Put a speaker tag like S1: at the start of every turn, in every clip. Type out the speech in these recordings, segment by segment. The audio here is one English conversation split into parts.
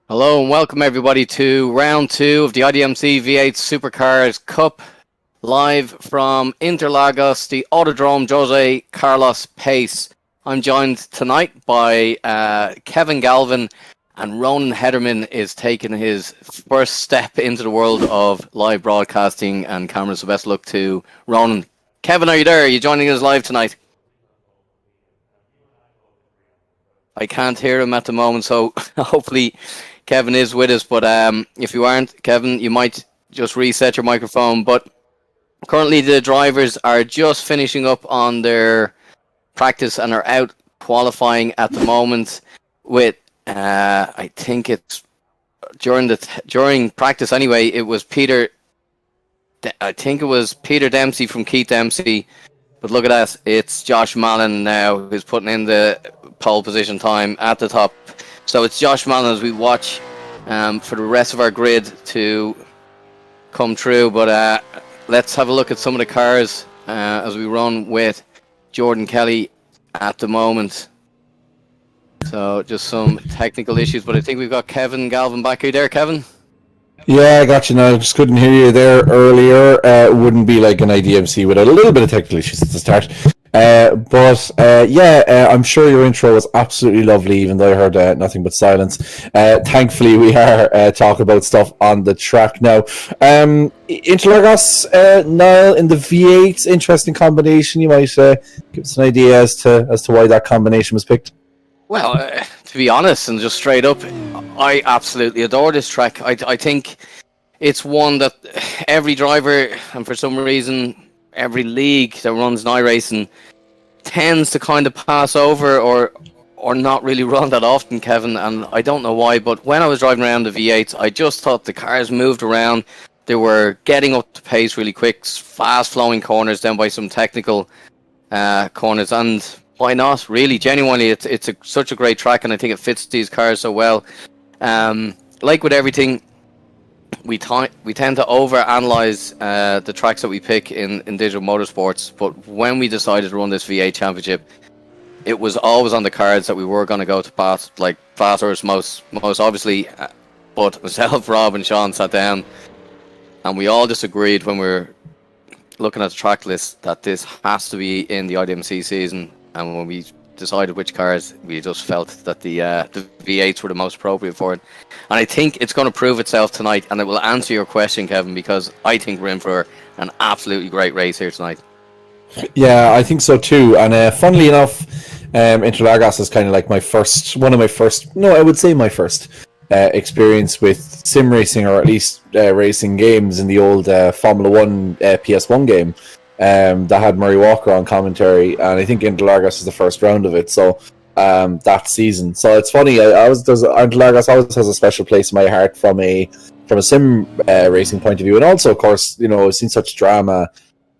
S1: Hello and welcome everybody to round two of the IDMC V8 Supercars Cup, live from Interlagos, the Autodrome Jose Carlos Pace. I'm joined tonight by Kevin Galvin, and Ronan Hederman is taking his first step into the world of live broadcasting and cameras. So best luck to Ronan. Kevin, are you there? Are you joining us live tonight? I can't hear him at the moment, so hopefully Kevin is with us, but if you aren't, Kevin, you might just reset your microphone. But currently the drivers are just finishing up on their practice and are out qualifying at the moment with, I think it's during practice anyway, it was Peter Dempsey from Keith Dempsey. But look at that, it's Josh Mallon now who's putting in the pole position time at the top. So it's Josh Mallon as we watch for the rest of our grid to come through. But let's have a look at some of the cars as we run with Jordan Kelly at the moment. So just some technical issues, but I think we've got Kevin Galvin back. Are you there, Kevin?
S2: Yeah, I got you now. I just couldn't hear you there earlier. It wouldn't be like an IDMC without a little bit of technical issues at the start. I'm sure your intro was absolutely lovely, even though I heard nothing but silence. Thankfully, we are talking about stuff on the track now. Interlagos, Niall in the V8, interesting combination. You might give us an idea as to why that combination was picked.
S1: Well, to be honest and just straight up, I absolutely adore this track. I think it's one that every driver, and for some reason every league that runs iRacing, tends to kind of pass over or not really run that often, Kevin, and I don't know why, but when I was driving around the V8s, I just thought the cars moved around. They were getting up to pace really quick, fast flowing corners down by some technical corners, and why not? Really, genuinely, it's such a great track, and I think it fits these cars so well. Like with everything, we tend to over-analyze the tracks that we pick in Digital-Motorsports, but when we decided to run this V8 Championship, it was always on the cards that we were going to go to fasters most obviously, but myself, Rob and Sean sat down, and we all just agreed when we were looking at the track list that this has to be in the IDMC season. And when we decided which cars, we just felt that the V8s were the most appropriate for it. And I think it's going to prove itself tonight, and it will answer your question, Kevin, because I think we're in for an absolutely great race here tonight.
S2: Yeah, I think so too. And funnily enough, Interlagos is kind of like my first experience with sim racing, or at least racing games in the old Formula 1 PS1 game. That had Murray Walker on commentary, and I think Interlagos is the first round of it. So that season, so it's funny. Interlagos always has a special place in my heart from a sim racing point of view, and also, of course, I've seen such drama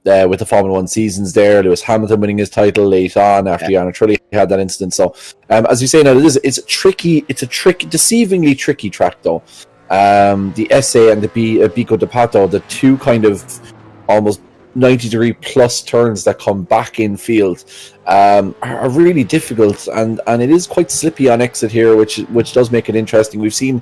S2: with the Formula 1 seasons there. Lewis Hamilton winning his title late on after Yana Trulli had that incident. So as you say now, it's a deceivingly tricky track though. The SA and the Bico de Pato, the two kind of almost 90-degree plus turns that come back in field are really difficult, and it is quite slippy on exit here, which does make it interesting. We've seen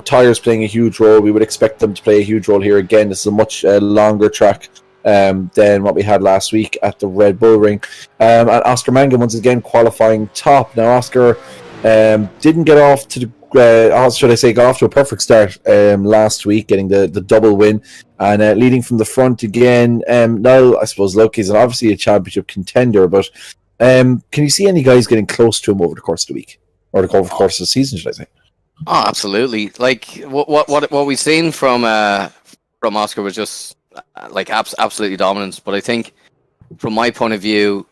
S2: tyres playing a huge role. We would expect them to play a huge role here again. This is a much longer track than what we had last week at the Red Bull Ring, and Oscar Mangan once again qualifying top. Now Oscar didn't get off to got off to a perfect start last week, getting the double win and leading from the front again. Now, I suppose Loki's obviously a championship contender, but can you see any guys getting close to him over the course of the week, or over the course of the season, should I say?
S1: Oh, absolutely. Like what we've seen from Oscar was just absolutely dominant. But I think from my point of view,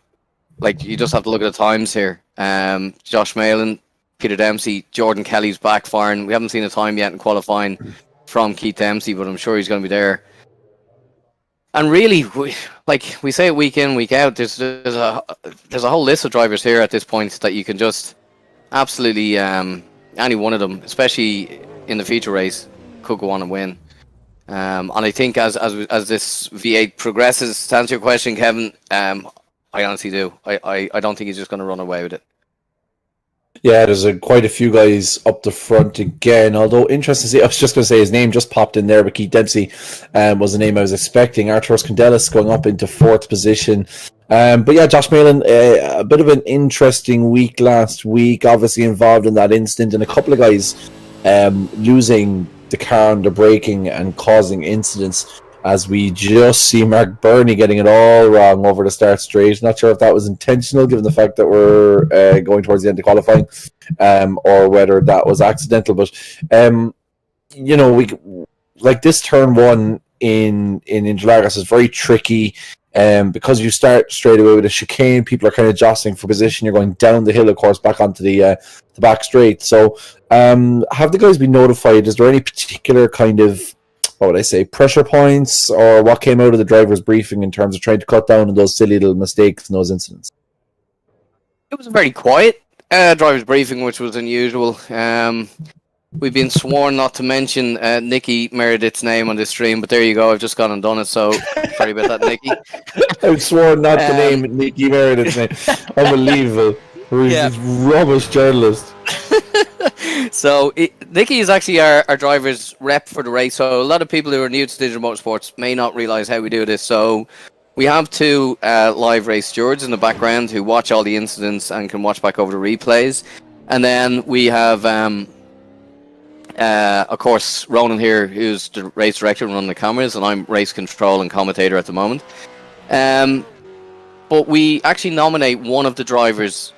S1: you just have to look at the times here. Josh Malin, Peter Dempsey, Jordan Kelly's backfiring. We haven't seen a time yet in qualifying from Keith Dempsey, but I'm sure he's going to be there. And really, we say it week in, week out, there's a whole list of drivers here at this point that you can just absolutely, any one of them, especially in the feature race, could go on and win. And I think as this V8 progresses, to answer your question, Kevin, I honestly do. I don't think he's just going to run away with it.
S2: Yeah, there's quite a few guys up the front again. Although interesting to see, I was just going to say his name just popped in there, but Keith Dempsey was the name I was expecting. Arturos Kondelis going up into fourth position. But yeah, Josh Malin, a bit of an interesting week last week. Obviously involved in that incident, and a couple of guys losing the car under braking and causing incidents. As we just see Mark Burney getting it all wrong over the start straight. Not sure if that was intentional, given the fact that we're going towards the end of qualifying, or whether that was accidental. But we like this turn one in Interlagos is very tricky, because you start straight away with a chicane. People are kind of jostling for position. You're going down the hill, of course, back onto the back straight. So, have the guys been notified? Is there any particular kind of, what would I say, pressure points, or what came out of the driver's briefing in terms of trying to cut down on those silly little mistakes and those incidents?
S1: It was a very quiet driver's briefing, which was unusual. We've been sworn not to mention Nicky Meredith's name on this stream, but there you go. I've just gone and done it, so sorry about that, Nicky.
S2: I've sworn not to name Nicky Meredith's name. Unbelievable. He's a rubbish journalist.
S1: So Nicky is actually our driver's rep for the race. So a lot of people who are new to Digital-Motorsports may not realise how we do this. So we have two live race stewards in the background who watch all the incidents and can watch back over the replays. And then we have, of course, Ronan here, who's the race director and running the cameras, and I'm race control and commentator at the moment. But we actually nominate one of the drivers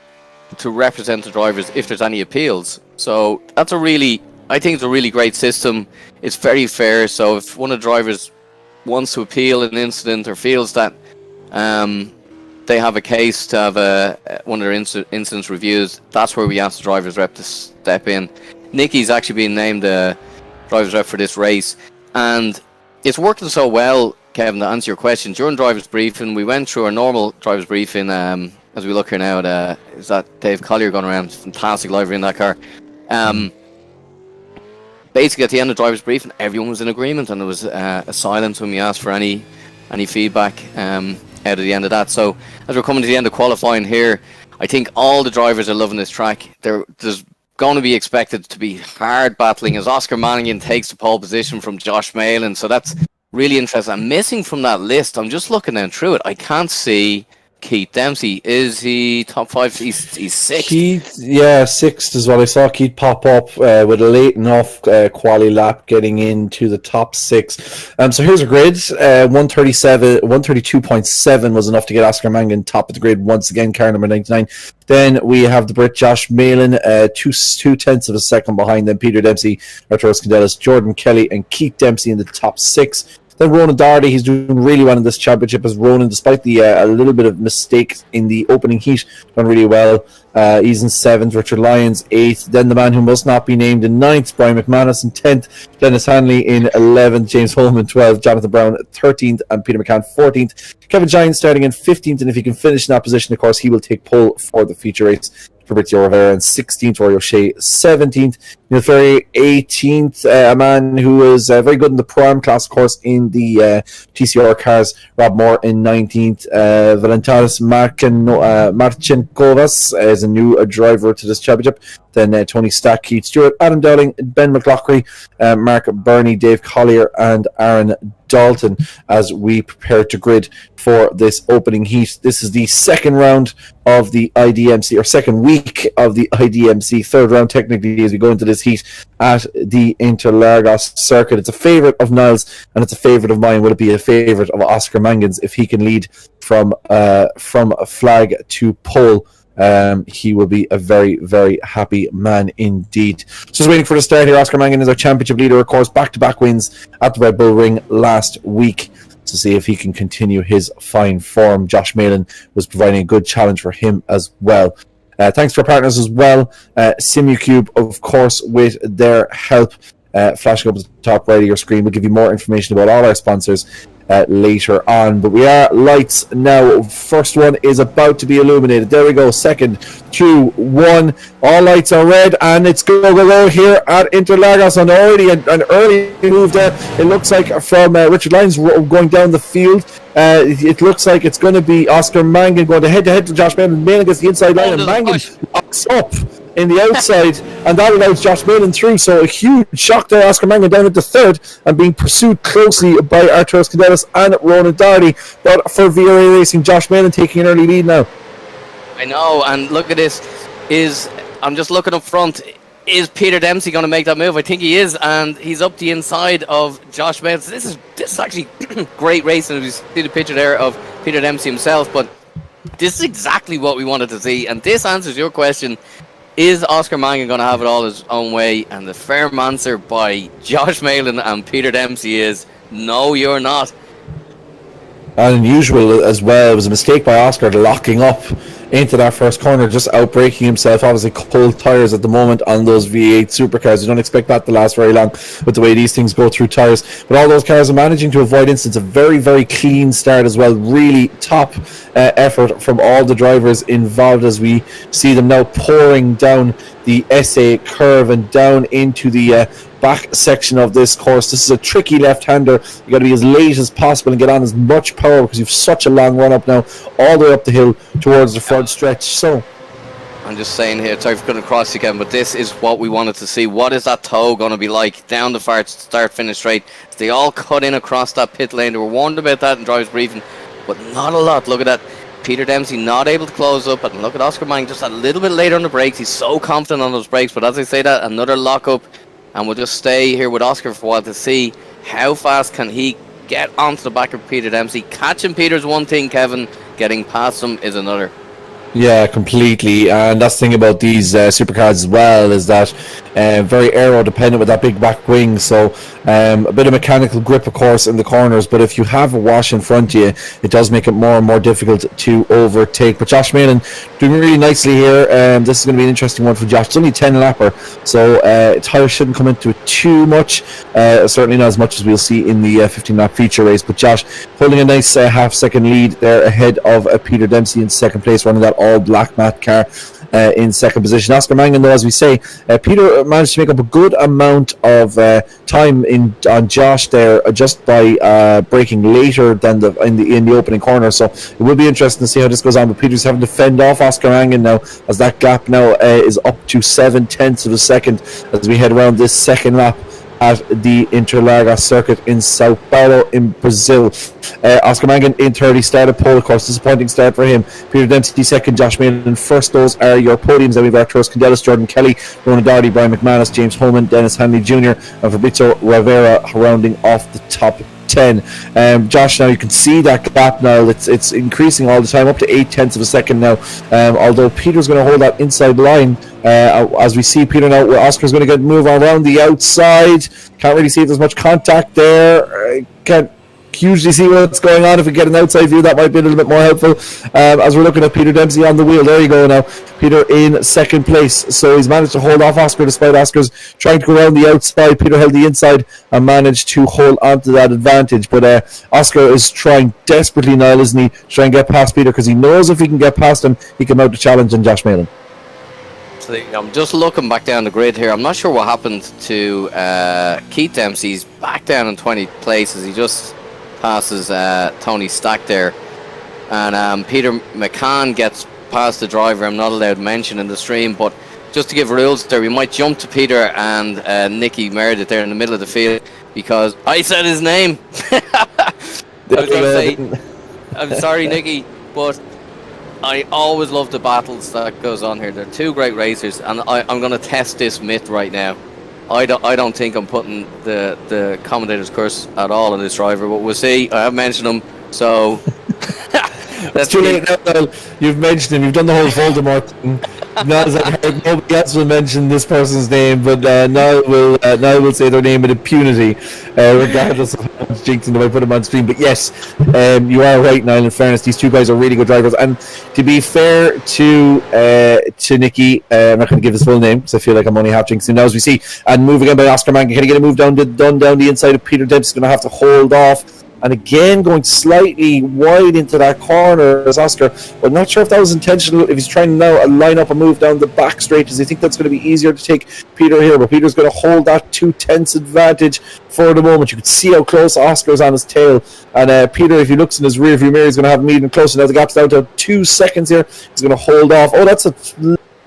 S1: to represent the drivers if there's any appeals. So that's I think it's a really great system. It's very fair. So if one of the drivers wants to appeal an incident or feels that they have a case to have one of their incidents reviewed, that's where we ask the driver's rep to step in. Nicky's actually been named the driver's rep for this race, and it's working so well, Kevin, to answer your question. During driver's briefing, we went through our normal driver's briefing. As we look here now, is that Dave Collier going around? Fantastic livery in that car. Basically, at the end of driver's briefing, everyone was in agreement, and there was a silence when we asked for any feedback out of the end of that. So, as we're coming to the end of qualifying here, I think all the drivers are loving this track. There's going to be expected to be hard battling as Oscar Mannigan takes the pole position from Josh Malin. So that's really interesting. I'm missing from that list. I'm just looking down through it. I can't see Keith Dempsey. Is he top five? He's sixth. Keith,
S2: yeah, sixth is what I saw Keith pop up with a late enough quali lap getting into the top six. So here's a grid. 132.7 was enough to get Oscar Mangan top of the grid once again, car number 99. Then we have the Brit Josh Malin, 2/10 of a second behind. Then Peter Dempsey, Arturos Kondelis, Jordan Kelly, and Keith Dempsey in the top six. Then Ronan Doherty, he's doing really well in this championship, as Ronan, despite the a little bit of mistake in the opening heat, done really well. He's in 7th, Richard Lyons 8th. Then the man who must not be named in 9th, Brian McManus in 10th, Dennis Hanley in 11th, James Holman 12th, Jonathan Brown 13th, and Peter McCann 14th. Kevin Giants starting in 15th, and if he can finish in that position, of course, he will take pole for the feature race. Fabrizio Rivera in 16th, Rory O'Shea 17th, Neil Ferry 18th, a man who is very good in the Prime class, of course, in the TCR cars, Rob Moore in 19th, Valentinas Marcinkovas is a new driver to this championship. Then Tony Stack, Keith Stewart, Adam Dowling, Ben McLaughlin, Mark Burney, Dave Collier, and Aaron Dalton as we prepare to grid for this opening heat. This is the second round of the IDMC, or second week of the IDMC, third round technically, as we go into this heat at the Interlagos circuit. It's a favourite of Niles, and it's a favourite of mine. Will it be a favourite of Oscar Mangans if he can lead from flag to pole? He will be a very, very happy man indeed. Just waiting for the start here. Oscar Mangan is our championship leader, of course, back-to-back wins at the Red Bull Ring last week, to see if he can continue his fine form. Josh Malin was providing a good challenge for him as well. Thanks to our partners as well, SimuCube, of course, with their help. Flashing up at the top right of your screen, we'll give you more information about all our sponsors later on. But we are lights now. First one is about to be illuminated. There we go. Second, 2, 1. All lights are red, and it's go here at Interlagos. And already an early move there. It looks like from Richard Lyons going down the field. It looks like it's going to be Oscar Mangan going to head to Josh Malin. Malin gets the inside line, and Mangan locks up. in the outside, and that allows Josh Malin through. So a huge shock there. Oscar Mangan down into third and being pursued closely by Arturos Candelas and Ronan Doherty. But for VRA Racing, Josh Malin taking an early lead now.
S1: I know, and look at this. I'm just looking up front. Is Peter Dempsey going to make that move? I think he is, and he's up the inside of Josh Malin. So this is actually great racing. You see the picture there of Peter Dempsey himself, but this is exactly what we wanted to see, and this answers your question. Is Oscar Mangan going to have it all his own way? And the firm answer by Josh Malin and Peter Dempsey is no, you're not.
S2: And unusual as well, it was a mistake by Oscar locking up into that first corner, just outbraking himself. Obviously cold tyres at the moment on those V8 Supercars. You don't expect that to last very long with the way these things go through tyres, but all those cars are managing to avoid incidents. A very, very clean start as well. Really top effort from all the drivers involved as we see them now pouring down the SA curve and down into the back section of this course. This is a tricky left-hander. You got to be as late as possible and get on as much power because you've such a long run up now, all the way up the hill towards the front stretch. So
S1: I'm just saying here, sorry for cutting across again, but this is what we wanted to see. What is that toe going to be like down the start finish straight? They all cut in across that pit lane. They were warned about that in driver's briefing, but not a lot. Look at that. Peter Dempsey not able to close up, and look at Oscar Mangan just a little bit later on the brakes. He's so confident on those brakes, but as I say that, another lock up, and we'll just stay here with Oscar for a while to see how fast can he get onto the back of Peter Dempsey. Catching Peter's one thing, Kevin. Getting past him is another.
S2: Yeah, completely. And that's the thing about these supercars as well, is that very aero dependent with that big back wing. So a bit of mechanical grip, of course, in the corners. But if you have a wash in front of you, it does make it more and more difficult to overtake. But Josh Malin doing really nicely here. This is going to be an interesting one for Josh. It's only 10 lapper, so tyres shouldn't come into it too much. Certainly not as much as we'll see in the 15-lap feature race. But Josh holding a nice half-second lead there ahead of Peter Dempsey in second place, running that all-black matte car in second position. Oscar Mangan, though, as we say, Peter managed to make up a good amount of time on Josh there, just by braking later than in the opening corner. So it will be interesting to see how this goes on. But Peter's having to fend off Oscar Mangan now, as that gap now is up to 0.7 of a second as we head around this second lap at the Interlagos circuit in Sao Paulo in Brazil. Oscar Mangan in third. He started pole, of course. Disappointing start for him. Peter Dempsey second, Josh Malin first. Those are your podiums. Then we've Arturos Candelas, Jordan Kelly, Ronan Doherty, Brian McManus, James Holman, Dennis Hanley Jr. and Fabrizio Rivera rounding off the top 10. Josh, now you can see that gap now. It's increasing all the time, up to 0.8 of a second now. Although Peter's going to hold that inside line. As we see Peter now, Oscar's going to get move around the outside. Can't really see if there's much contact there. Can't hugely see what's going on. If we get an outside view, that might be a little bit more helpful. As we're looking at Peter Dempsey on the wheel, there you go now. Peter in second place, so he's managed to hold off Oscar despite Oscar's trying to go around the outside. Peter held the inside and managed to hold on to that advantage. But Oscar is trying desperately now, isn't he, to try and get past Peter, because he knows if he can get past him, he can mount a challenge on Josh Malin.
S1: I'm just looking back down the grid here. I'm not sure what happened to Keith Dempsey. He's back down in 20th place as he just passes Tony Stack there. And Peter McCann gets past the driver. I'm not allowed to mention in the stream, but just to give rules there, we might jump to Peter and Nicky Meredith there in the middle of the field, because I said his name. I was going to say, I'm sorry, Nicky, but I always love the battles that goes on here. They're two great racers, and I'm going to test this myth right now. I don't think I'm putting the commentator's curse at all on this driver, but we'll see. I have mentioned him, so
S2: That's too late now. You've mentioned him. You've done the whole Voldemort thing. Not as I've heard, nobody else will mention this person's name, but now we'll say their name with impunity, regardless of how much jinxing they might put them on stream. But yes, you are right, Niall. In fairness, these two guys are really good drivers. And to be fair to Nicky, I'm not going to give his full name because I feel like I'm only half jinxing now, as we see. And move again by Oscar Mangan. Can he get a move down the inside of Peter Dempsey? Going to have to hold off. And again, going slightly wide into that corner as Oscar. But not sure if that was intentional. If he's trying now line up a move down the back straight, does he think that's going to be easier to take Peter here? But Peter's going to hold that 2/10 advantage for the moment. You can see how close Oscar's on his tail. And Peter, if he looks in his rear view mirror, he's going to have him even closer. Now the gap's down to 2 seconds here. He's going to hold off. Oh, that's a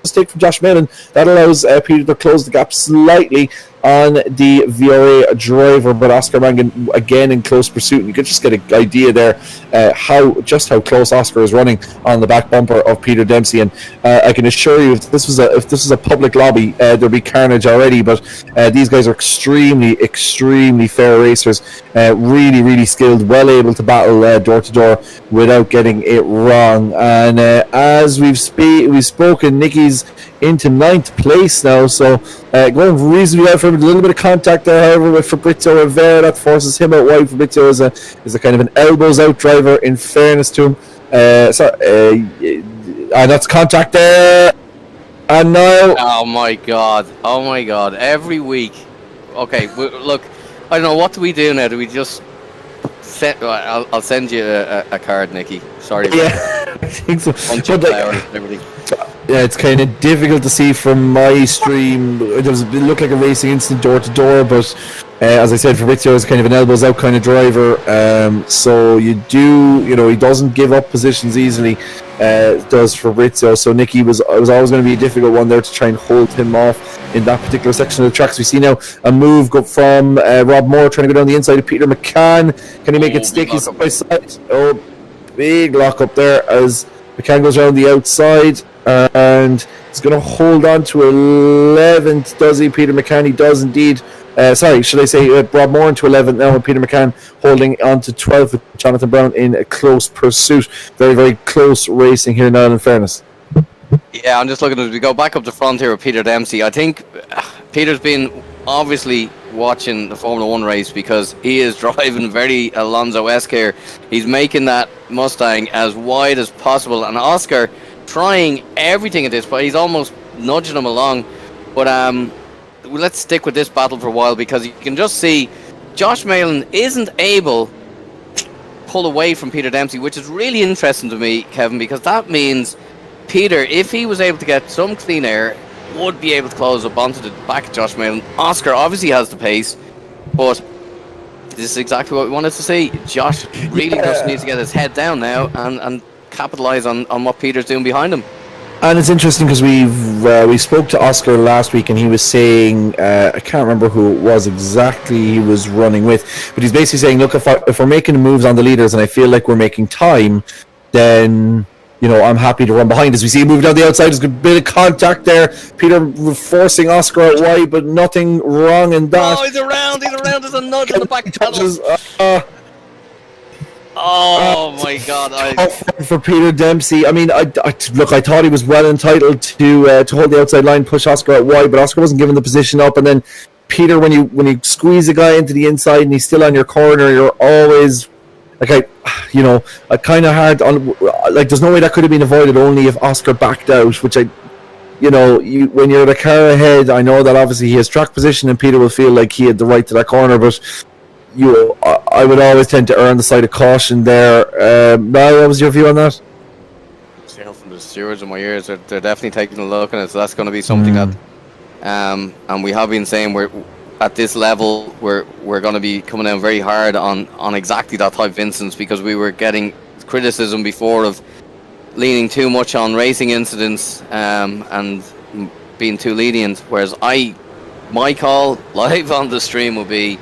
S2: mistake from Josh Malin. That allows Peter to close the gap slightly on the VRA driver, but Oscar Mangan again in close pursuit. And you could just get an idea there how close Oscar is running on the back bumper of Peter Dempsey. And I can assure you, if this was a public lobby, there'd be carnage already. But these guys are extremely fair racers, really skilled, well able to battle door to door without getting it wrong. And as we've spoken, Nicky's into 9th place now, so going reasonably well for him. A little bit of contact there, however, with Fabrizio Rivera. That forces him out wide. Fabrizio is a kind of an elbows out driver, in fairness to him. And that's contact there. And now...
S1: Oh my god. Every week. Okay, look, I don't know, what do we do now? Do we just... I'll send you a card, Nicky. Sorry.
S2: Yeah, I think so.
S1: Everything.
S2: Yeah, it's kind of difficult to see from my stream. It looked like a racing incident door to door, but as I said, Fabrizio is kind of an elbows out kind of driver. So he doesn't give up positions easily. Does Fabrizio. So Nicky was always going to be a difficult one there to try and hold him off in that particular section of the tracks. We see now a move go from Rob Moore trying to go down the inside of Peter McCann. Can he make it sticky side by side? Oh, big lock up there as McCann goes around the outside. And he's going to hold on to 11th, does he? Peter McCann, he does indeed. Should I say Rob Moore into 11th now, and Peter McCann holding on to 12th with Jonathan Brown in a close pursuit. Very close racing here now, in fairness.
S1: Yeah, I'm just looking as we go back up the front here with Peter Dempsey. I think Peter's been obviously watching the Formula 1 race because he is driving very Alonso-esque here. He's making that Mustang as wide as possible, and Oscar trying everything at this point. He's almost nudging him along, but let's stick with this battle for a while, because you can just see Josh Malin isn't able to pull away from Peter Dempsey, which is really interesting to me, Kevin, because that means Peter, if he was able to get some clean air, would be able to close up onto the back of Josh Malin. Oscar obviously has the pace, but this is exactly what we wanted to see. Josh really just needs to get his head down now and capitalise on what Peter's doing behind him.
S2: And it's interesting because we spoke to Oscar last week, and he was saying, I can't remember who it was exactly he was running with, but he's basically saying, look, if we're making moves on the leaders and I feel like we're making time, then I'm happy to run behind. As we see him move down the outside, there's a bit of contact there. Peter forcing Oscar out wide, but nothing wrong in that.
S1: Oh, he's around. There's a nudge on the back pedal. Oh my God!
S2: Tough one for Peter Dempsey. I mean, I thought he was well entitled to hold the outside line, push Oscar out wide, but Oscar wasn't given the position up. And then Peter, when you squeeze a guy into the inside and he's still on your corner, you're always like, I kind of hard on. Like, there's no way that could have been avoided only if Oscar backed out, which when you're the car ahead, I know that obviously he has track position and Peter will feel like he had the right to that corner, but I would always tend to err on the side of caution there. Niall, what was your view on that?
S1: From the stewards in my ears, they're definitely taking a look at it, so that's going to be something that, and we have been saying we're at this level, we're going to be coming down very hard on exactly that type of instance, because we were getting criticism before of leaning too much on racing incidents and being too lenient, whereas my call live on the stream will be,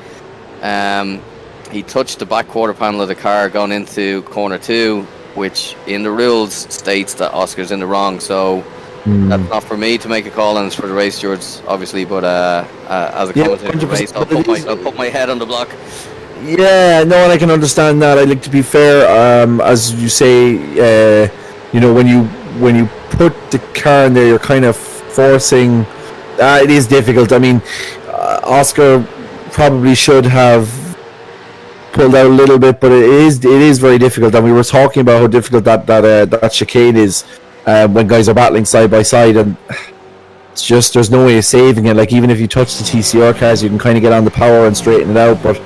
S1: he touched the back quarter panel of the car going into corner 2, which in the rules states that Oscar's in the wrong, so that's not for me to make a call, and it's for the race stewards obviously, but as a commentator of the race, I'll put my head on the block.
S2: Yeah, no, and I can understand that. I like to be fair, as you say, when you put the car in there, you're kind of forcing, it is difficult. I mean, Oscar probably should have pulled out a little bit, but it is very difficult, and we were talking about how difficult that chicane is when guys are battling side by side, and it's just, there's no way of saving it. Like, even if you touch the TCR cars, you can kind of get on the power and straighten it out, but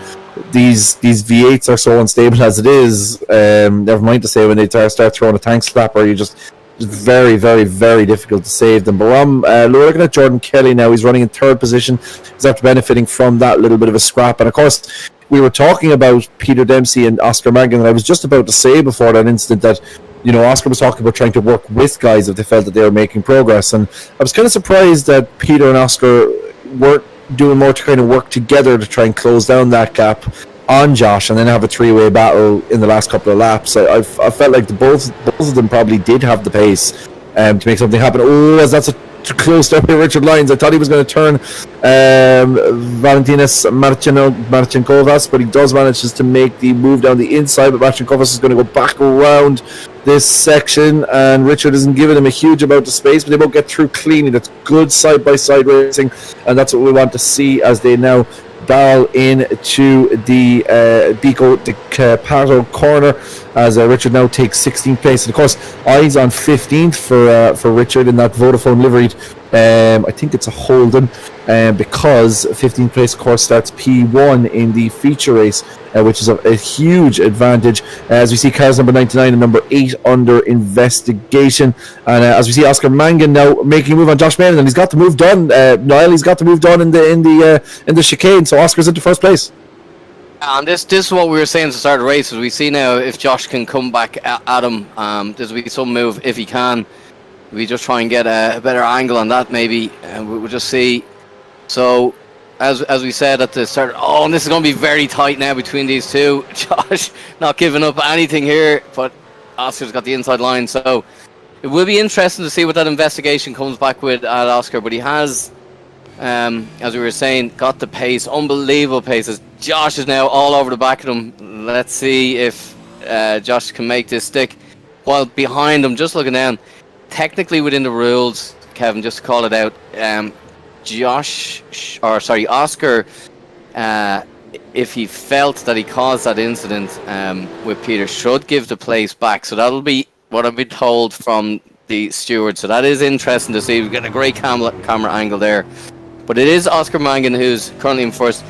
S2: these V8s are so unstable as it is, never mind to say when they start throwing a tank slapper, it's very, very, very difficult to save them. But we're looking at Jordan Kelly now. He's running in 3rd position. He's after benefiting from that little bit of a scrap. And of course, we were talking about Peter Dempsey and Oscar Mangan, and I was just about to say before that incident that Oscar was talking about trying to work with guys if they felt that they were making progress, and I was kind of surprised that Peter and Oscar weren't doing more to kind of work together to try and close down that gap on Josh, and then have a three-way battle in the last couple of laps. I felt like both of them probably did have the pace to make something happen. Oh, as that's to close down by Richard Lyons. I thought he was going to turn Valentinas Marcinkovas, but he does manage just to make the move down the inside, but Marcinkovas is going to go back around this section, and Richard isn't giving him a huge amount of space, but they both get through cleanly. That's good side-by-side racing, and that's what we want to see as they now dial into the Bico de Pato corner, as Richard now takes 16th place. And of course, eyes on 15th for Richard in that Vodafone liveried. I think it's a Holden, because 15th place, of course, starts P1 in the feature race, which is a huge advantage. As we see cars number 99 and number 8 under investigation, and as we see Oscar Mangan now making a move on Josh Mayden, and he's got the move done. Niall, he's got the move done in the chicane, so Oscar's into first place.
S1: And this is what we were saying to start the race. As we see now, if Josh can come back at him, this will be some move if he can. We just try and get a better angle on that, maybe, and we'll just see. So, as we said at the start, and this is going to be very tight now between these two. Josh not giving up anything here, but Oscar's got the inside line. So, it will be interesting to see what that investigation comes back with at Oscar. But he has, as we were saying, got the pace, unbelievable paces. Josh is now all over the back of him. Let's see if Josh can make this stick. While behind him, just looking down, technically within the rules, Kevin, just to call it out, Oscar, if he felt that he caused that incident with Peter, should give the place back. So that'll be what I've been told from the steward. So that is interesting to see. We've got a great camera angle there. But it is Oscar Mangan who's currently in first,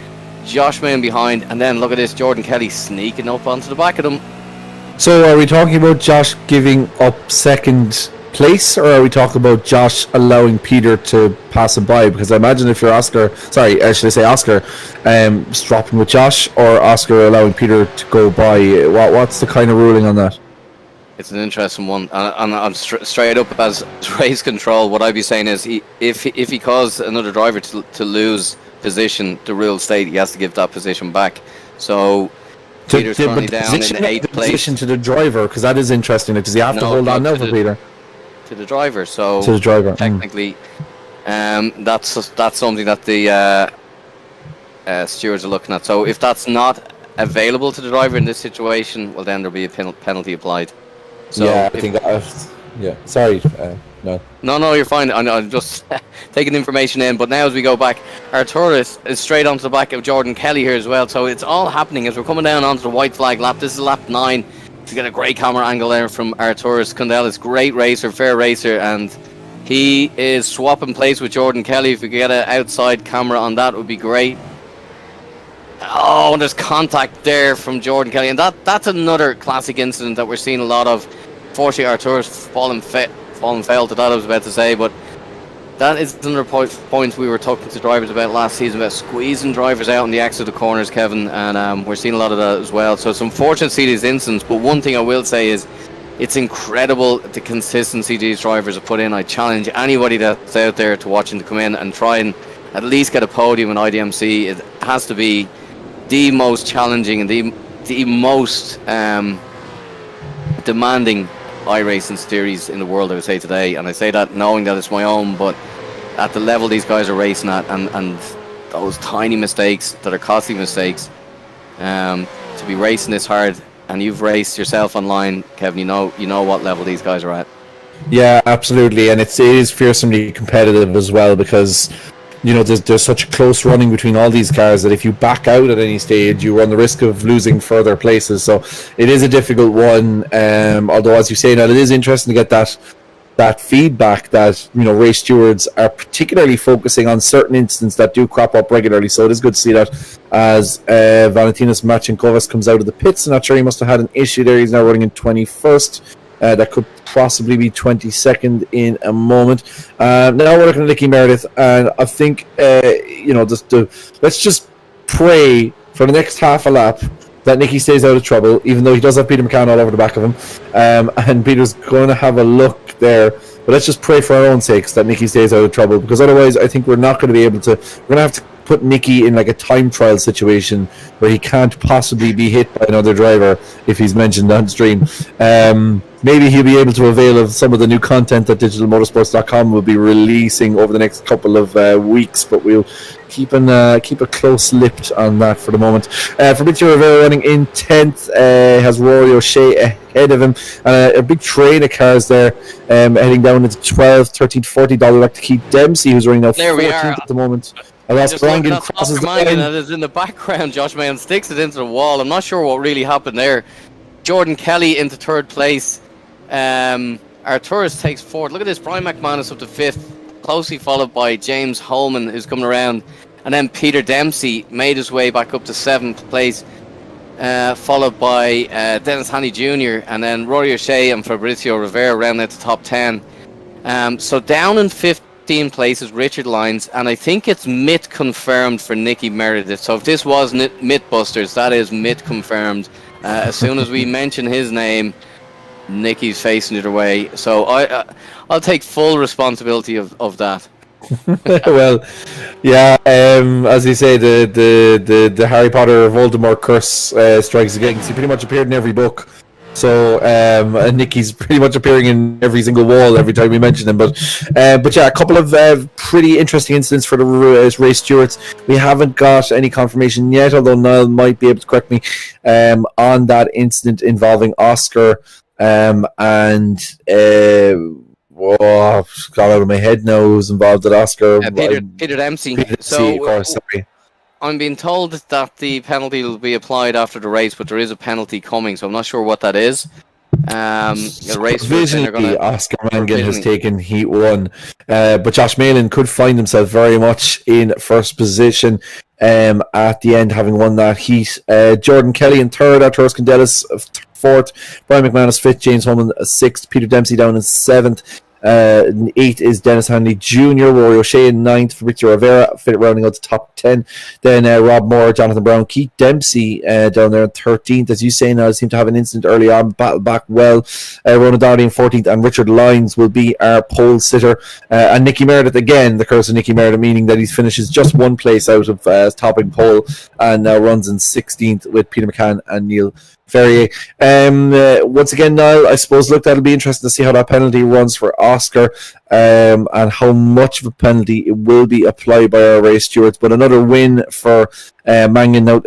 S1: Josh Mayden behind, and then look at this, Jordan Kelly sneaking up onto the back of them.
S2: So are we talking about Josh giving up second place, or are we talking about Josh allowing Peter to pass him by? Because I imagine if you're Oscar, dropping with Josh, or Oscar allowing Peter to go by, what's the kind of ruling on that?
S1: It's an interesting one, and I'm straight up as race control. What I'd be saying is, if he caused another driver to lose position, the rules state he has to give that position back. So Peter's currently down in the 8th place. Position
S2: to the driver, because that is interesting. Does he have to hold on now for Peter?
S1: To the driver. So
S2: to the driver.
S1: Technically, that's something that the stewards are looking at. So if that's not available to the driver in this situation, well, then there'll be a penalty applied. So
S2: yeah, I think. Sorry.
S1: No, you're fine. I'm just taking information in. But now as we go back, Arturis is straight onto the back of Jordan Kelly here as well. So it's all happening as we're coming down onto the white flag lap. This is lap 9. You get a great camera angle there from Arturis Kundell. Is great racer, fair racer, and he is swapping place with Jordan Kelly. If we could get an outside camera on that, would be great. And there's contact there from Jordan Kelly, and that's another classic incident that we're seeing a lot of. Fortunately, Arturis fallen foul to that, I was about to say, but that is another point we were talking to drivers about last season, about squeezing drivers out on the exit of the corners, Kevin, and we're seeing a lot of that as well. So it's unfortunate to see these incidents, but one thing I will say is it's incredible the consistency these drivers have put in. I challenge anybody that's out there to watching to come in and try and at least get a podium in IDMC. It has to be the most challenging and the most demanding iRacing series in the world, I would say, today. And I say that knowing that it's my own, but at the level these guys are racing at, and those tiny mistakes that are costly mistakes, to be racing this hard, and you've raced yourself online, Kevin, you know what level these guys are at.
S2: Yeah, absolutely, and it is fearsomely competitive as well, because there's such a close running between all these cars that if you back out at any stage, you run the risk of losing further places. So it is a difficult one. Although, as you say, now it is interesting to get that feedback that race stewards are particularly focusing on certain incidents that do crop up regularly. So it is good to see that as Valentinas Marcinkovas comes out of the pits. I'm not sure, he must have had an issue there. He's now running in 21st. That could possibly be 22nd in a moment. Now we're looking at Nicky Meredith, and I think let's just pray for the next half a lap that Nicky stays out of trouble, even though he does have Peter McCann all over the back of him. And Peter's going to have a look there. But let's just pray for our own sakes that Nicky stays out of trouble, because otherwise I think we're not going to be able to. We're going to have to put Nicky in like a time trial situation where he can't possibly be hit by another driver if he's mentioned on stream. Maybe he'll be able to avail of some of the new content that Digital-Motorsports.com will be releasing over the next couple of weeks, but we'll keep a close lipped on that for the moment. Fabrizio Rivera running in 10th, has Rory O'Shea ahead of him, and a big train of cars there, heading down into 12th, 13th, 14th dollar like to Keith Dempsey, who's running now 14th at the moment. And that's Brangan crosses the line.
S1: That is in the background. Josh Mahan sticks it into the wall. I'm not sure what really happened there. Jordan Kelly into 3rd place. Arturis takes 4th. Look at this. Brian McManus up to 5th. Closely followed by James Holman, who's coming around. And then Peter Dempsey made his way back up to 7th place. Followed by Dennis Haney Jr. And then Rory O'Shea and Fabrizio Rivera round at the top 10. So down in 15 places, Richard Lyons. And I think it's myth confirmed for Nicky Meredith. So if this was Mythbusters, that is myth confirmed. As soon as we mention his name, Nicky's facing the other way, so I'll take full responsibility of that.
S2: Well, yeah, as you say, the Harry Potter Voldemort curse strikes again. He pretty much appeared in every book, so Nicky's pretty much appearing in every single wall every time we mention him. But yeah, a couple of pretty interesting incidents for the race stewards. We haven't got any confirmation yet, although Niall might be able to correct me on that incident involving Oscar. And got out of my head now who's involved at Oscar.
S1: Peter Dempsey.
S2: Of course, sorry.
S1: I'm being told that the penalty will be applied after the race, but there is a penalty coming, so I'm not sure what that is. The race
S2: provisionally, Oscar Mangan has taken Heat 1, but Josh Malin could find himself very much in first position at the end, having won that heat. Jordan Kelly in 3rd, Arturis Candelas 4th, Brian McManus 5th, James Holman 6th, Peter Dempsey down in 7th. 8th is Dennis Hanley Jr., Rory O'Shea in 9th, Fabrizio Rivera rounding out the top 10. Then Rob Moore, Jonathan Brown, Keith Dempsey down there in 13th. As you say now, seem to have an incident early on, battle back well. Ronan Doherty in 14th, and Richard Lyons will be our pole sitter. And Nicky Meredith again, the curse of Nicky Meredith, meaning that he finishes just one place out of topping pole and now runs in 16th with Peter McCann and Neil Ferrier. Once again, Niall, I suppose, look, that'll be interesting to see how that penalty runs for Oscar, and how much of a penalty it will be applied by our race stewards. But another win for Mangan. Now,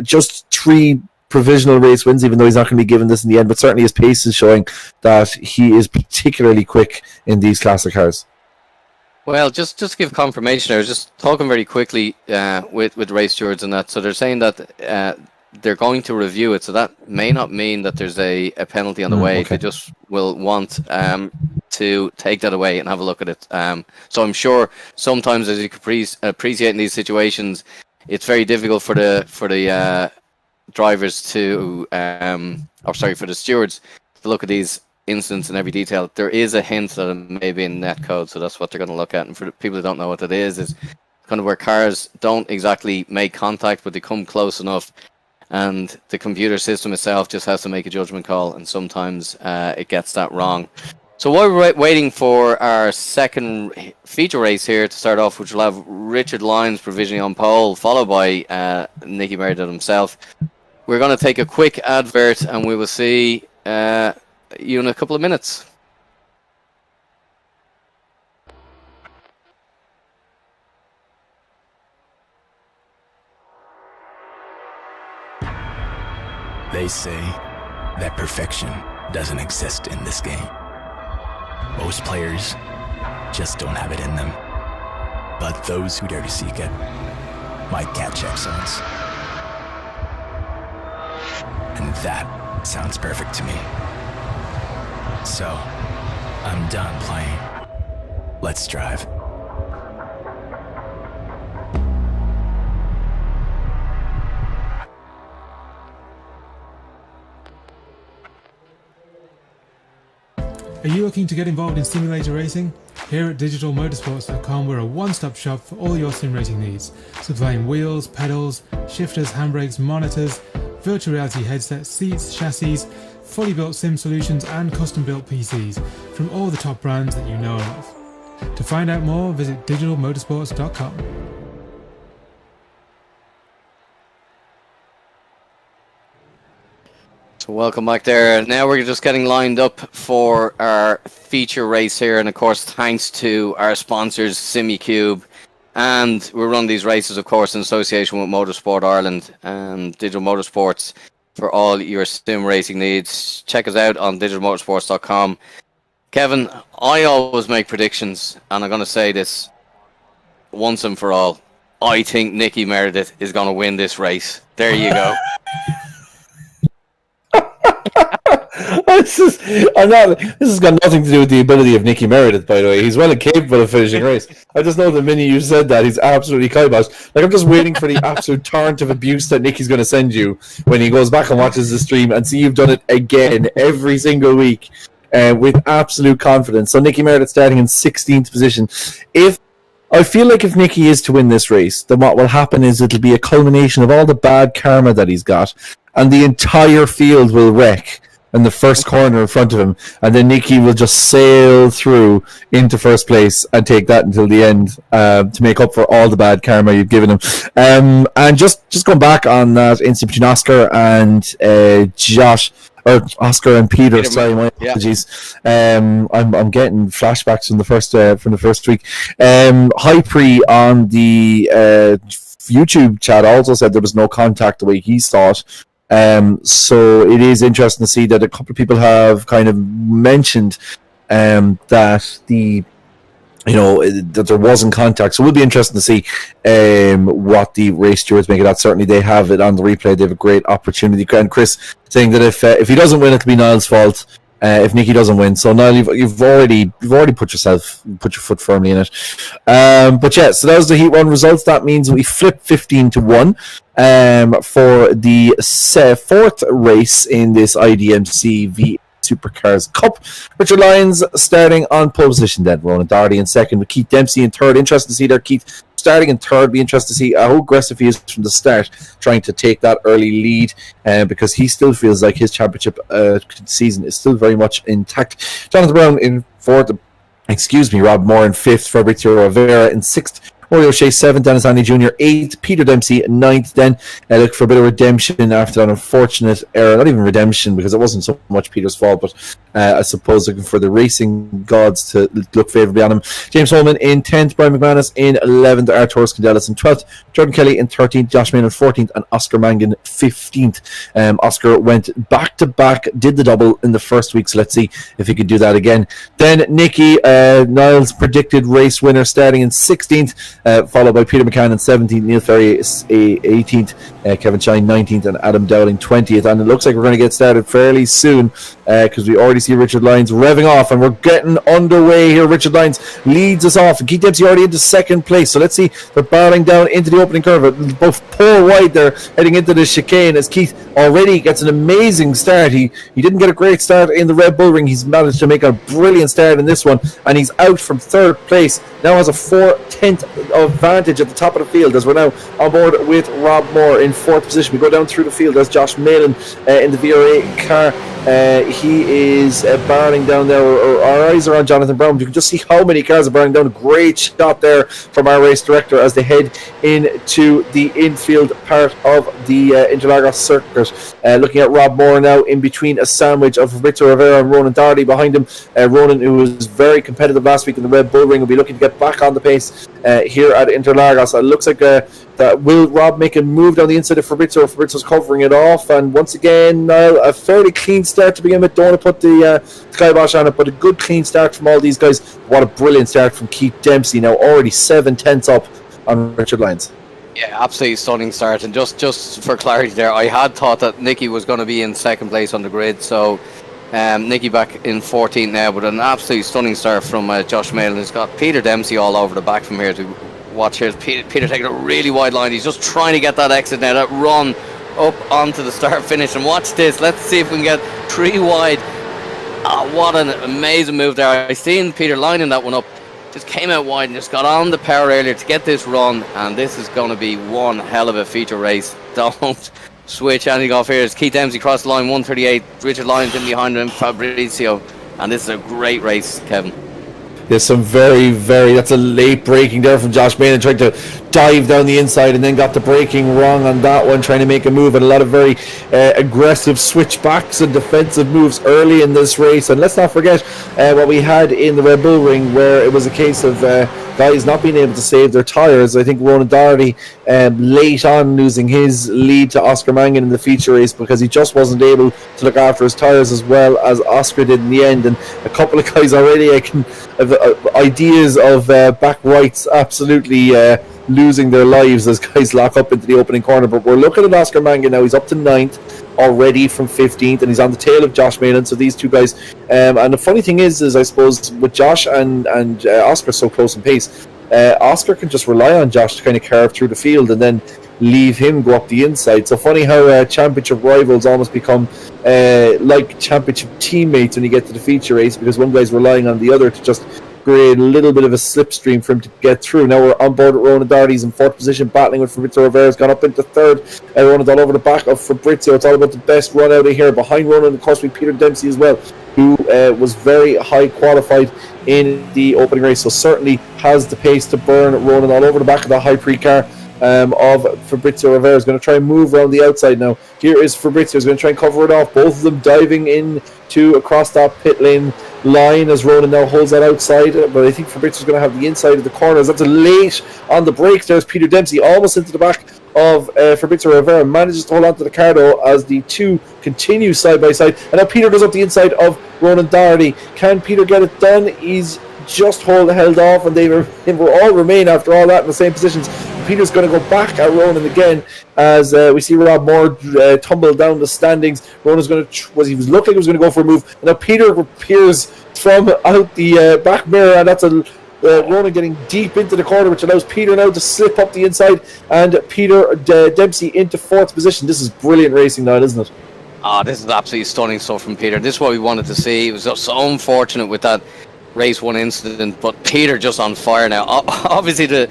S2: just 3 provisional race wins, even though he's not going to be given this in the end, but certainly his pace is showing that he is particularly quick in these classic cars.
S1: Well, just to give confirmation, I was just talking very quickly with race stewards and that. So they're saying that they're going to review it, so that may not mean that there's a penalty on the way. Okay. They just will want to take that away and have a look at it. So I'm sure sometimes, as you can appreciate in these situations, it's very difficult for the drivers to, for the stewards to look at these incidents in every detail. There is a hint that it may be in netcode, so that's what they're going to look at. And for the people who don't know what that is kind of where cars don't exactly make contact, but they come close enough, and the computer system itself just has to make a judgment call, and sometimes it gets that wrong. So while we're waiting for our second feature race here to start off, which will have Richard Lyons provisionally on pole, followed by Nicky Meredith himself, we're going to take a quick advert, and we will see you in a couple of minutes.
S3: They say that perfection doesn't exist in this game. Most players just don't have it in them. But those who dare to seek it might catch excellence. And that sounds perfect to me. So, I'm done playing. Let's drive.
S4: Are you looking to get involved in simulator racing? Here at Digital-Motorsports.com, we're a one-stop shop for all your sim racing needs, supplying wheels, pedals, shifters, handbrakes, monitors, virtual reality headsets, seats, chassis, fully built sim solutions and custom built PCs from all the top brands that you know and love. To find out more, visit Digital-Motorsports.com.
S1: So welcome back there. Now we're just getting lined up for our feature race here, and of course thanks to our sponsors SimuCube, and we run these races of course in association with Motorsport Ireland and Digital Motorsports for all your sim racing needs. Check us out on digitalmotorsports.com. Kevin, I always make predictions, and I'm going to say this once and for all. I think Nicky Meredith is going to win this race. There you go.
S2: This has got nothing to do with the ability of Nicky Meredith, by the way. He's well and capable of finishing a race. I just know the minute you said that, he's absolutely kiboshed. Like, I'm just waiting for the absolute torrent of abuse that Nicky's going to send you when he goes back and watches the stream and see you've done it again every single week with absolute confidence. So Nicky Meredith starting in 16th position. I feel like if Nicky is to win this race, then what will happen is it'll be a culmination of all the bad karma that he's got, and the entire field will wreck in the first corner in front of him, and then Nicky will just sail through into first place and take that until the end to make up for all the bad karma you've given him. And just going back on that incident between Oscar and Oscar and Peter. Sorry, my apologies. I'm getting flashbacks from the first week. Hypre on the YouTube chat also said there was no contact the way he saw it. So it is interesting to see that a couple of people have kind of mentioned that that there wasn't contact. So it will be interesting to see what the race stewards make of that. Certainly they have it on the replay. They have a great opportunity. And Chris saying that if he doesn't win, it'll be Niall's fault. If Nicky doesn't win, so Niall, you've already put your foot firmly in it. But yeah, so that was the Heat 1 results. That means we flip 15-1 for the fourth race in this IDMC V8 Supercars Cup. Richard Lyons starting on pole position, then Ronan Doherty in second, with Keith Dempsey in third. Interesting to see there, Keith starting in third. Be interested to see how aggressive he is from the start, trying to take that early lead, because he still feels like his championship season is still very much intact. Jonathan Brown in fourth. Rob Moore in fifth, Fabrizio Rivera in sixth, Mario Shea 7th, Dennis Andy Jr. 8th, Peter Dempsey 9th. Then look for a bit of redemption after that unfortunate error. Not even redemption, because it wasn't so much Peter's fault, but I suppose looking for the racing gods to look favourably on him. James Holman in 10th, Brian McManus in 11th, Arturos Candelas in 12th, Jordan Kelly in 13th, Josh Maynard 14th, and Oscar Mangan 15th. Oscar went back-to-back, did the double in the first week, so let's see if he could do that again. Then Nicky, Niall's predicted race winner, starting in 16th, followed by Peter McCann in 17th, Neil Ferry 18th, Kevin Shine 19th, and Adam Dowling 20th. And it looks like we're going to get started fairly soon, because we already see Richard Lyons revving off, and we're getting underway here. Richard Lyons leads us off, and Keith Dempsey already into second place. So let's see, they're barreling down into the opening curve, both poor wide there, heading into the chicane, as Keith already gets an amazing start. He didn't get a great start in the Red Bull Ring. He's managed to make a brilliant start in this one, and he's out from third place. Now has a 4/10 advantage at the top of the field, as we're now on board with Rob Moore in fourth position. We go down through the field. There's Josh Malin in the VRA car. He is barreling down there. Our eyes are on Jonathan Brown. You can just see how many cars are barreling down. Great shot there from our race director as they head into the infield part of the Interlagos circuit. Looking at Rob Moore now in between a sandwich of Fabrizio Rivera and Ronan Doherty behind him. Ronan, who was very competitive last week in the Red Bull Ring, will be looking to get back on the pace here at Interlagos. It looks like that will Rob make a move down the inside of Fabrizio. Fabrizio's covering it off, and once again a fairly clean start to begin with. Don't want to put the kibosh on it, but a good clean start from all these guys. What a brilliant start from Keith Dempsey, now already 7/10 up on Richard Lyons.
S1: Yeah, absolutely stunning start. And just for clarity there, I had thought that Nicky was going to be in second place on the grid, so Nicky back in 14th now, but an absolutely stunning start from Josh Malin. He's got Peter Dempsey all over the back from here to watch. Here's Peter taking a really wide line. He's just trying to get that exit now, that run up onto the start finish. And watch this, let's see if we can get 3 wide. What an amazing move there. I seen Peter lining that one up, just came out wide and just got on the power earlier to get this run, and this is going to be one hell of a feature race. switch ending off here. It's Keith Dempsey across the line, 138. Richard Lyons in behind him, Fabrizio. And this is a great race, Kevin.
S2: There's some that's a late braking there from Josh Malan, trying to dive down the inside and then got the braking wrong on that one, trying to make a move, and a lot of very aggressive switchbacks and defensive moves early in this race. And let's not forget what we had in the Red Bull Ring, where it was a case of guys not being able to save their tyres. I think Ronan Doherty late on losing his lead to Oscar Mangan in the feature race because he just wasn't able to look after his tyres as well as Oscar did in the end. And a couple of guys already I can have ideas of back rights absolutely losing their lives as guys lock up into the opening corner. But we're looking at Oscar Mangan now. He's up to 9th already from 15th, and he's on the tail of Josh Malan. So these two guys, and the funny thing is I suppose with Josh and Oscar so close in pace, Oscar can just rely on Josh to kind of carve through the field and then leave him go up the inside. So funny how championship rivals almost become like championship teammates when you get to the feature race, because one guy's relying on the other to just create a little bit of a slipstream for him to get through. Now we're on board with Ronan Doherty. He's in 4th position, battling with Fabrizio Rivera. He's gone up into 3rd. Ronan's all over the back of Fabrizio. It's all about the best run out of here. Behind Ronan, of course, we Peter Dempsey as well, who was very high qualified in the opening race, so certainly has the pace to burn Ronan all over the back of the high pre car of Fabrizio Rivera. Is going to try and move around the outside now. Here is Fabrizio. Is going to try and cover it off. Both of them diving in to across that pit lane line as Ronan now holds that outside, but I think Fabrizio's going to have the inside of the corners. That's a late on the brakes. There's Peter Dempsey almost into the back of Fabrizio Rivera, manages to hold on to the car though as the two continue side by side, and now Peter goes up the inside of Ronan Doherty. Can Peter get it done? He's just held off, and they will all remain after all that in the same positions. Peter's going to go back at Ronan again as we see Rob Moore tumble down the standings. Ronan's going to he was looking like he was going to go for a move, and now Peter appears from out the back mirror, and that's a Ronan getting deep into the corner, which allows Peter now to slip up the inside, and Peter Dempsey into 4th position. This is brilliant racing now, isn't it?
S1: This is absolutely stunning stuff from Peter. This is what we wanted to see. It was just so unfortunate with that race 1 incident, but Peter just on fire now. Obviously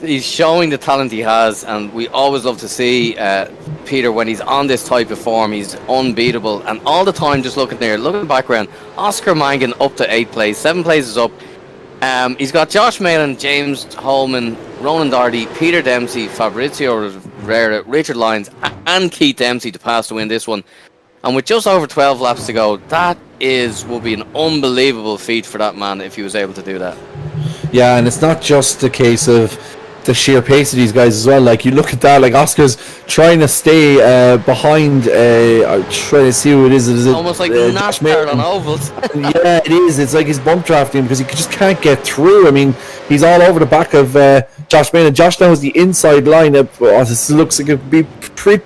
S1: he's showing the talent he has, and we always love to see Peter when he's on this type of form. He's unbeatable, and all the time just looking there, look at the background. Oscar Mangan up to 8th place, 7 places up. He's got Josh Malan, James Holman, Ronan Doherty, Peter Dempsey, Fabrizio Rivera, Richard Lyons, and Keith Dempsey to pass to win this one. And with just over 12 laps to go, that will be an unbelievable feat for that man if he was able to do that.
S2: Yeah, and it's not just a case of the sheer pace of these guys as well. Like, you look at that, like Oscar's trying to stay behind, I'm trying to see who it is. Is it
S1: almost like NASCAR on ovals?
S2: Yeah, it is. It's like he's bump drafting him because he just can't get through. I mean, he's all over the back of Josh Malan. Josh now has the inside line. This looks like it could be pretty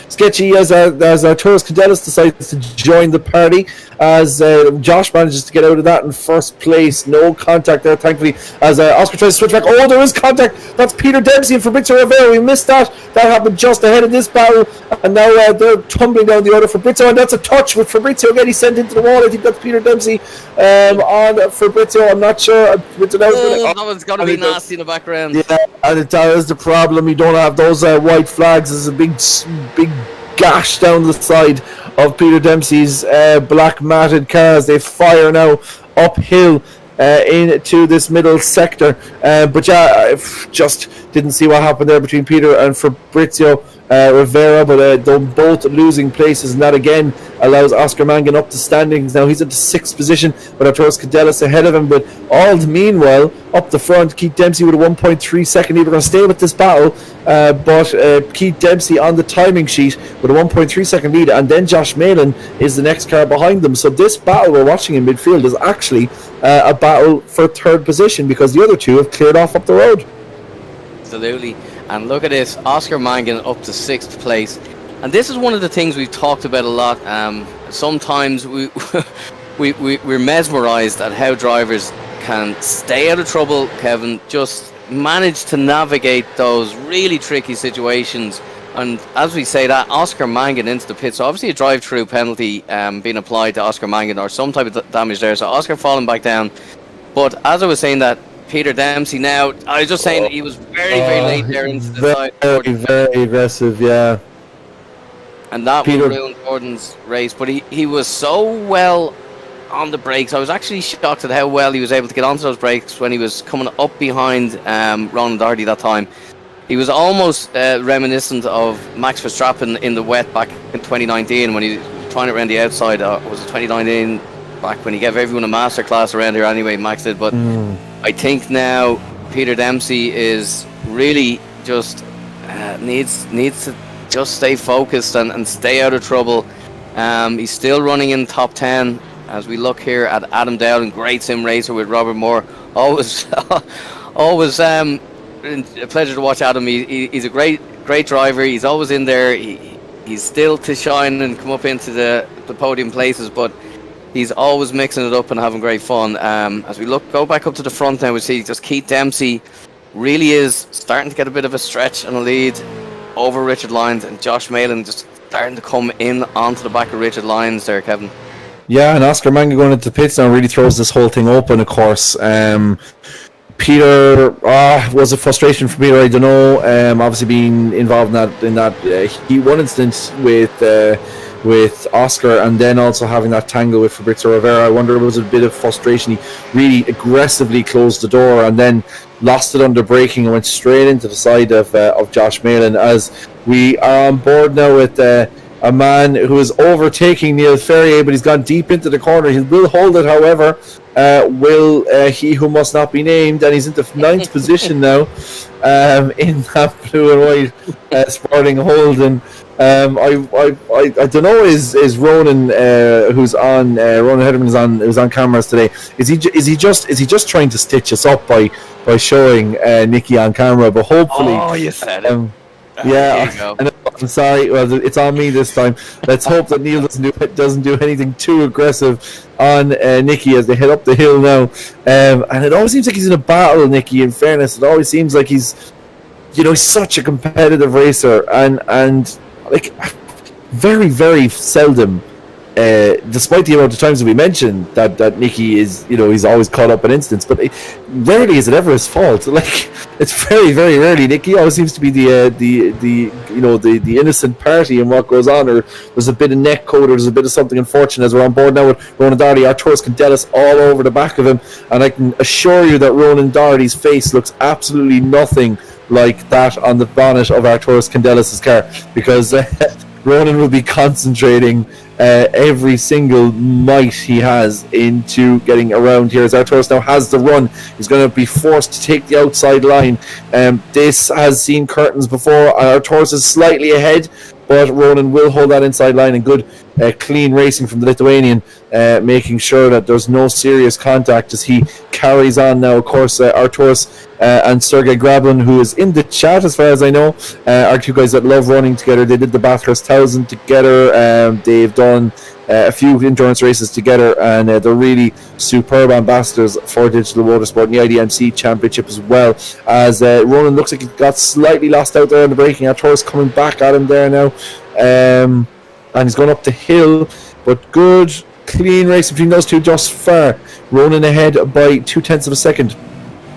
S2: sketchy as Arturas Cadenas decides to join the party, as Josh manages to get out of that in 1st place. No contact there, thankfully, as Oscar tries to switch back. Oh, there is contact. That's Peter Dempsey and Fabrizio Rivera. We missed that. That happened just ahead of this battle, and now they're tumbling down the order. Fabrizio, and that's a touch with Fabrizio again. He's sent into the wall. I think that's Peter Dempsey on Fabrizio. I'm not sure.
S1: That one's got to be nasty in the background.
S2: Yeah, and that is the problem. You don't have those white flags. There's a big gash down the side of Peter Dempsey's black matted car as they fire now uphill into this middle sector. But yeah, just didn't see what happened there between Peter and Fabrizio Rivera, but they're both losing places, and that again allows Oscar Mangan up the standings. Now he's into 6th position with Arturas Cadenas ahead of him, but all the meanwhile up the front, Keith Dempsey with a 1.3 second lead. We're going to stay with this battle, but Keith Dempsey on the timing sheet with a 1.3 second lead, and then Josh Malan is the next car behind them. So this battle we're watching in midfield is actually a battle for 3rd position, because the other two have cleared off up the road.
S1: Absolutely. And look at this, Oscar Mangan up to 6th place. And this is one of the things we've talked about a lot. Sometimes we're mesmerised at how drivers can stay out of trouble, Kevin, just manage to navigate those really tricky situations. And as we say that, Oscar Mangan into the pit. So obviously a drive-through penalty being applied to Oscar Mangan, or some type of damage there. So Oscar falling back down. But as I was saying that, Peter Dempsey now, I was just saying he was very late there into the side.
S2: Very aggressive, yeah.
S1: and that
S2: Peter-
S1: will ruin Gordon's race. But he was so well on the brakes. I was actually shocked at how well he was able to get onto those brakes when he was coming up behind Ron Doherty that time. He was almost reminiscent of Max Verstappen in the wet back in 2019 when he was trying it around the outside. Was it 2019? Back when he gave everyone a masterclass around here anyway, Max did. But I think now Peter Dempsey is really just needs to just stay focused and stay out of trouble. He's still running in top 10 as we look here at Adam Dowling, great sim racer with Robert Moore. Always a pleasure to watch Adam. He's a great driver. He's always in there. He's still to shine and come up into the podium places, but he's always mixing it up and having great fun. As we go back up to the front now, we see just Keith Dempsey really is starting to get a bit of a stretch and a lead over Richard Lyons, and Josh Malin just starting to come in onto the back of Richard Lyons there, Kevin.
S2: Yeah, and Oscar Manga going into the pits now really throws this whole thing open, of course. Peter, was a frustration for Peter, I don't know. Obviously being involved in that one instance with Oscar, and then also having that tangle with Fabrizio Rivera. I wonder if it was a bit of frustration. He really aggressively closed the door and then lost it under braking and went straight into the side of Josh Malin. As we are on board now with a man who is overtaking Neil Ferrier, but he's gone deep into the corner. He will hold it, however. He who must not be named, and he's into 9th position now in that blue and white Sporting Holden. I don't know. Is Ronan who's on Ronan Hederman who's on cameras today? Is he just trying to stitch us up by showing Nicky on camera? But hopefully,
S1: oh, you said it.
S2: Yeah, I'm sorry. Well, it's on me this time. Let's hope that Neil doesn't do anything too aggressive on Nicky as they head up the hill now. And it always seems like he's in a battle, Nicky. In fairness, it always seems like he's such a competitive racer, and like very, very seldom. Despite the amount of times that we mentioned that Nicky is, he's always caught up in incidents, but rarely is it ever his fault. Like, it's very, very rarely. Nicky always seems to be the innocent party in what goes on, or there's a bit of neck code, or there's a bit of something unfortunate. As we're on board now with Ronan Doherty, Arturis Candelas all over the back of him, and I can assure you that Ronan Doherty's face looks absolutely nothing like that on the bonnet of Arturis Candelas' car, because Ronan will be concentrating every single might he has into getting around here. As Arturis now has the run, he's going to be forced to take the outside line. This has seen curtains before. Arturis is slightly ahead, but Ronan will hold that inside line, and good clean racing from the Lithuanian, making sure that there's no serious contact as he carries on now. Of course, Arturis and Sergei Grablin, who is in the chat as far as I know, are two guys that love running together. They did the Bathurst 1000 together. They've done a few endurance races together, and they're really superb ambassadors for Digital Motorsport and the IDMC Championship as well. As Ronan looks like he got slightly lost out there in the braking. Arturis coming back at him there now, and he's going up the hill, but good clean race between those two just far. Ronan ahead by 0.2 of a second.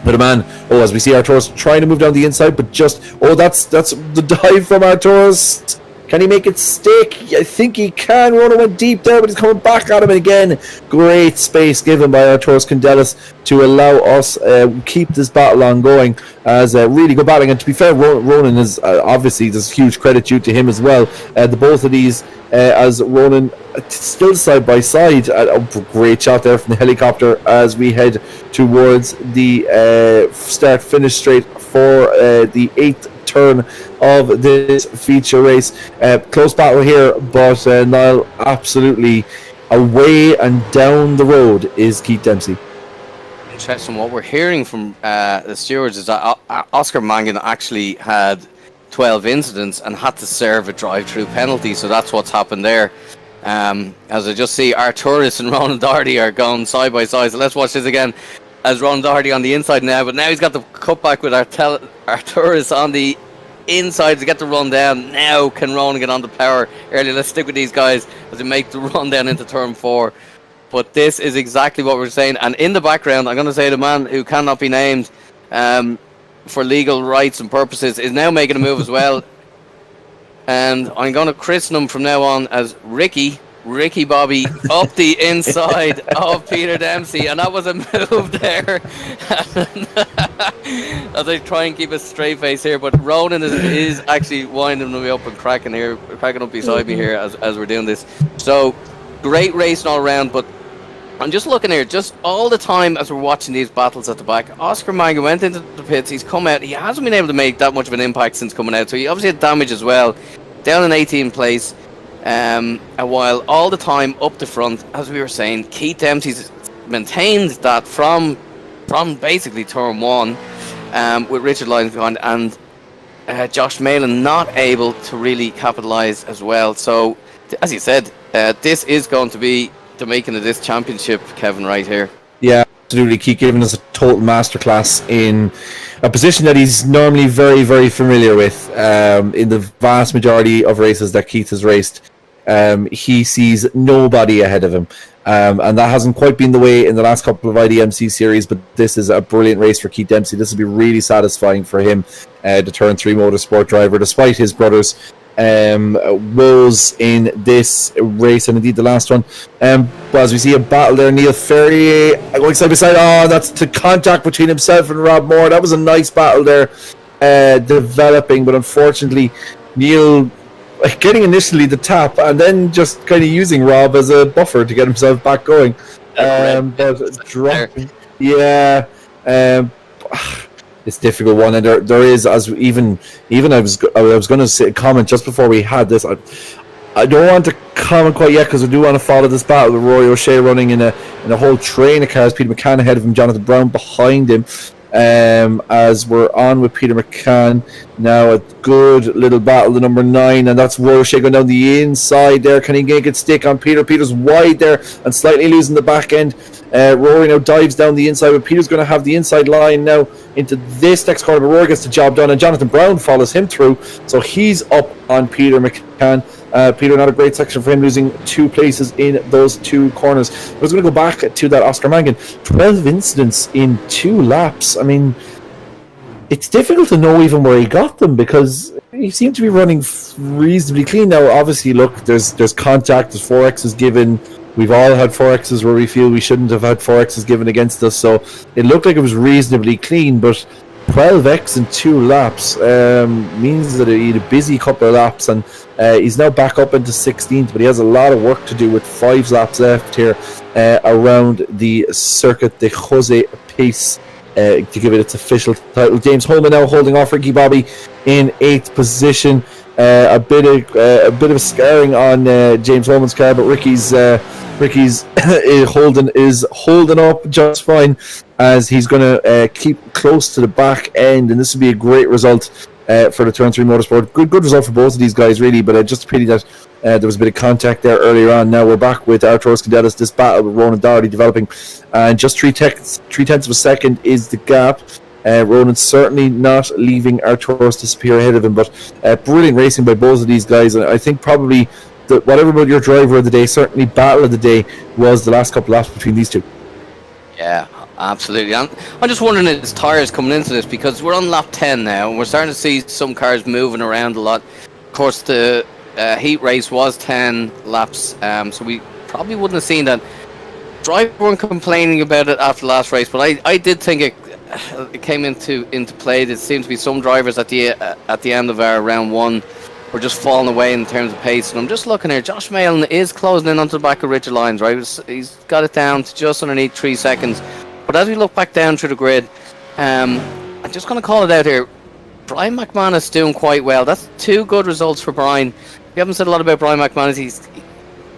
S2: But a man, as we see Arturis trying to move down the inside, but that's the dive from Arturis. Can he make it stick? I think he can. Ronan went deep there, but he's coming back at him again. Great space given by Arturis Candelas to allow us keep this battle ongoing, as really good battling. And to be fair, Ronan is obviously, there's huge credit due to him as well. The both of these, as Ronan still side by side. A great shot there from the helicopter as we head towards the start-finish straight for the 8th turn of this feature race. Close battle here, but Niall, absolutely away and down the road is Keith Dempsey.
S1: Interesting. What we're hearing from the stewards is that Oscar Mangan actually had 12 incidents and had to serve a drive-through penalty, so that's what's happened there. As I just see, Arturis and Ronan Doherty are going side by side, so let's watch this again. As Ronan Doherty on the inside now, but now he's got the cutback with Arturis on the inside to get the run down. Now can Ronan get on the power early? Let's stick with these guys as they make the run down into turn 4. But this is exactly what we're saying. And in the background, I'm going to say the man who cannot be named for legal rights and purposes is now making a move as well. and I'm going to christen him from now on as Ricky Bobby up the inside of Peter Dempsey, and that was a move there. As I try and keep a straight face here, but Ronan is actually winding me up and cracking up beside me here as we're doing this. So great racing all around, but I'm just looking here, just all the time as we're watching these battles at the back. Oscar Manga went into the pits, he's come out, he hasn't been able to make that much of an impact since coming out, so he obviously had damage as well, down in 18th place. While all the time up the front, as we were saying, Keith Dempsey's maintained that from basically turn 1, with Richard Lyons behind, and Josh Malin not able to really capitalise as well. So, as you said, this is going to be the making of this championship, Kevin, right here.
S2: Yeah, absolutely. Keith giving us a total masterclass in a position that he's normally very, very familiar with. In the vast majority of races that Keith has raced, he sees nobody ahead of him. And that hasn't quite been the way in the last couple of IDMC series, but this is a brilliant race for Keith Dempsey. This will be really satisfying for him, the Turn 3 Motorsport driver, despite his brothers' woes in this race and indeed the last one. But as we see a battle there, Neil Ferrier going side by side. Oh, that's the contact between himself and Rob Moore. That was a nice battle there, developing, but unfortunately Neil getting initially the tap and then just kind of using Rob as a buffer to get himself back going. But dropping, yeah. It's a difficult one, and there is, as even I was going to comment just before we had this. I don't want to comment quite yet because I do want to follow this battle with Rory O'Shea running in a whole train of cars. Peter McCann ahead of him, Jonathan Brown behind him. As we're on with Peter McCann now, a good little battle, the number 9, and that's Rory O'Shea going down the inside there. Can he get stick on Peter? Peter's wide there and slightly losing the back end. Rory now dives down the inside, but Peter's going to have the inside line now into this next corner, but Rory gets the job done, and Jonathan Brown follows him through, so he's up on Peter McCann. Peter, not a great section for him, losing 2 places in those 2 corners. I was going to go back to that Oscar Mangan. 12 incidents in 2 laps. I mean, it's difficult to know even where he got them because he seemed to be running reasonably clean. Now, obviously, look, there's contact, there's 4Xs given. We've all had 4Xs where we feel we shouldn't have had 4Xs given against us, so it looked like it was reasonably clean, but 12X in 2 laps means that he had a busy couple of laps, and he's now back up into 16th, but he has a lot of work to do with 5 laps left here around the Circuit de Jose Pace to give it its official title. James Holman now holding off Ricky Bobby in 8th position. A bit of scarring on James Holman's car, but Ricky's holding up just fine, as he's going to keep close to the back end, and this would be a great result for the Turn 3 Motorsport. Good result for both of these guys, really, but just a pity that there was a bit of contact there earlier on. Now we're back with Arturos Candelas, this battle with Ronan Doherty developing, and just 3/10 of a second is the gap. Ronan certainly not leaving Arturos disappear ahead of him, but brilliant racing by both of these guys, and I think probably whatever about your driver of the day, certainly battle of the day was the last couple of laps between these 2.
S1: Yeah, absolutely. I'm just wondering if his tyres coming into this, because we're on lap 10 now, and we're starting to see some cars moving around a lot. Of course, the heat race was 10 laps, so we probably wouldn't have seen that. Drivers weren't complaining about it after the last race, but I did think it came into play. There seems to be some drivers at the end of our round 1 were just falling away in terms of pace, and I'm just looking here. Josh Malin is closing in onto the back of Richard Lyons, right? He's got it down to just underneath 3 seconds. But as we look back down through the grid, I'm just going to call it out here. Brian McManus doing quite well. That's 2 good results for Brian. We haven't said a lot about Brian McManus.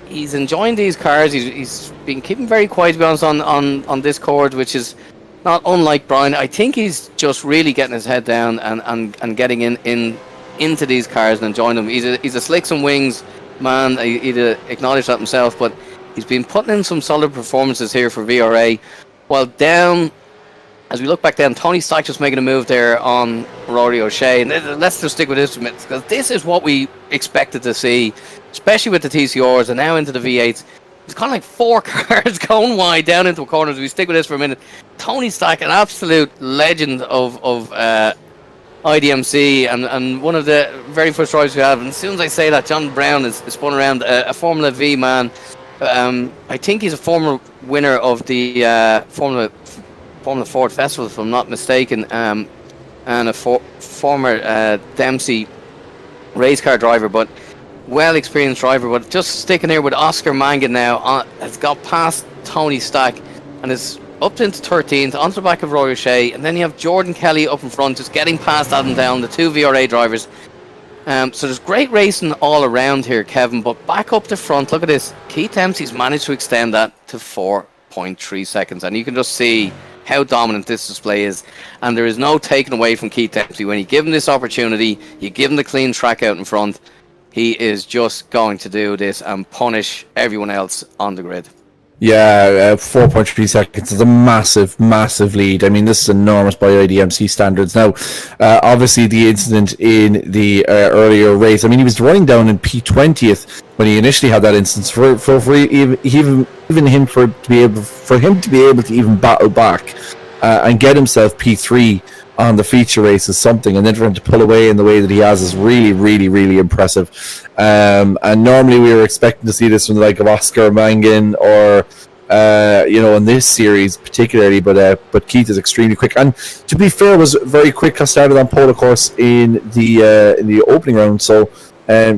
S1: He's enjoying these cars. He's been keeping very quiet, to be honest, on Discord, which is not unlike Brian. I think he's just really getting his head down and getting into these cars and enjoying them. He's a slicks and wings man. He'd acknowledge that himself, but he's been putting in some solid performances here for VRA. While down, as we look back down, Tony Stock just making a move there on Rory O'Shea. And let's just stick with this for a minute, because this is what we expected to see, especially with the TCRs and now into the V8s. It's kind of like 4 cars going wide down into a corner. As we stick with this for a minute, Tony Stock, an absolute legend of IDMC, and one of the very first drivers we have. And as soon as I say that, John Brown is spun around, a Formula V man. I think he's a former winner of the Formula Ford Festival, if I'm not mistaken, and a former Dempsey race car driver, but well-experienced driver. But just sticking here with Oscar Mangan now, has got past Tony Stack and is up into 13th, onto the back of Roy O'Shea, and then you have Jordan Kelly up in front, just getting past Adam Down, the two VRA drivers. So there's great racing all around here, Kevin, but back up the front, look at this. Keith Dempsey's managed to extend that to 4.3 seconds, and you can just see how dominant this display is, and there is no taking away from Keith Dempsey. When you give him this opportunity, you give him the clean track out in front, he is just going to do this and punish everyone else on the grid.
S2: Yeah, 4.3 seconds is a massive, massive lead. I mean, this is enormous by IDMC standards. Now, obviously, the incident in the earlier race, I mean, he was running down in P20th when he initially had that instance. For him to be able to even battle back and get himself P3 on the feature race is something, and then for him to pull away in the way that he has is really, really, really impressive. And normally we were expecting to see this from the like of Oscar Mangan or in this series particularly, but Keith is extremely quick, and to be fair, was very quick. I started on pole, of course, in the opening round, so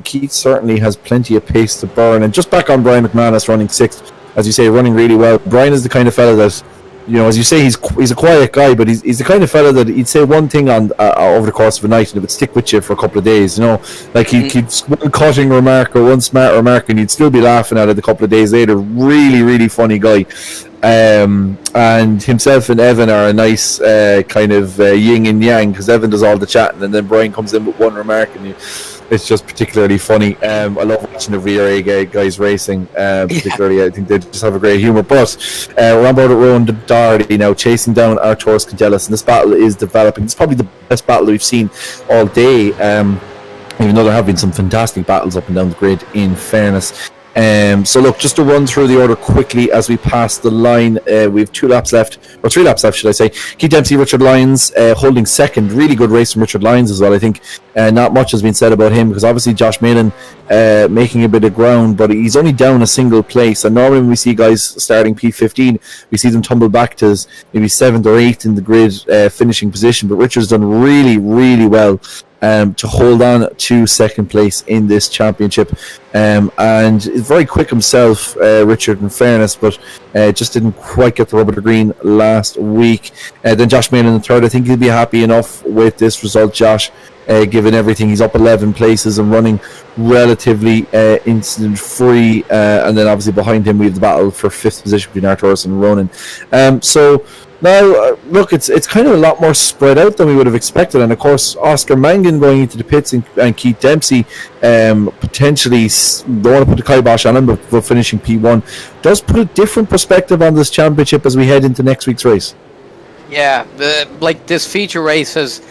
S2: Keith certainly has plenty of pace to burn. And just back on Brian McManus running sixth, as you say, running really well. Brian is the kind of fella that, as you say, he's a quiet guy, but he's the kind of fella that he'd say one thing on over the course of a night, and it would stick with you for a couple of days. Like he'd one cutting remark or one smart remark, and you'd still be laughing at it a couple of days later. Really, really funny guy. And himself and Evan are a nice kind of yin and yang, because Evan does all the chatting, and then Brian comes in with one remark, and it's just particularly funny. I love watching the VRA guys racing, particularly. I think they just have a great humour. But we're on board at Rowan Doherty now, chasing down Arturos Candelas, and this battle is developing. It's probably the best battle we've seen all day, even though there have been some fantastic battles up and down the grid, in fairness. So look, just to run through the order quickly as we pass the line, we have 3 laps left, should I say. Keith Dempsey, Richard Lyons holding second. Really good race from Richard Lyons as well. I think not much has been said about him, because obviously Josh Malin making a bit of ground, but he's only down a single place, and normally when we see guys starting P15, we see them tumble back to maybe 7th or 8th in the grid finishing position, but Richard's done really, really well to hold on to second place in this championship, and is very quick himself, Richard, in fairness, but just didn't quite get the rubber to green last week. Then Josh Malin in third. I think he'll be happy enough with this result, Josh, given everything. He's up 11 places and running relatively incident free, and then obviously behind him we have the battle for 5th position between Arturos and Ronan. So now, look, it's kind of a lot more spread out than we would have expected, and of course Oscar Mangan going into the pits and Keith Dempsey potentially, don't want to put the kibosh on him, but finishing P1 does put a different perspective on this championship as we head into next week's race. Yeah,
S1: this feature race has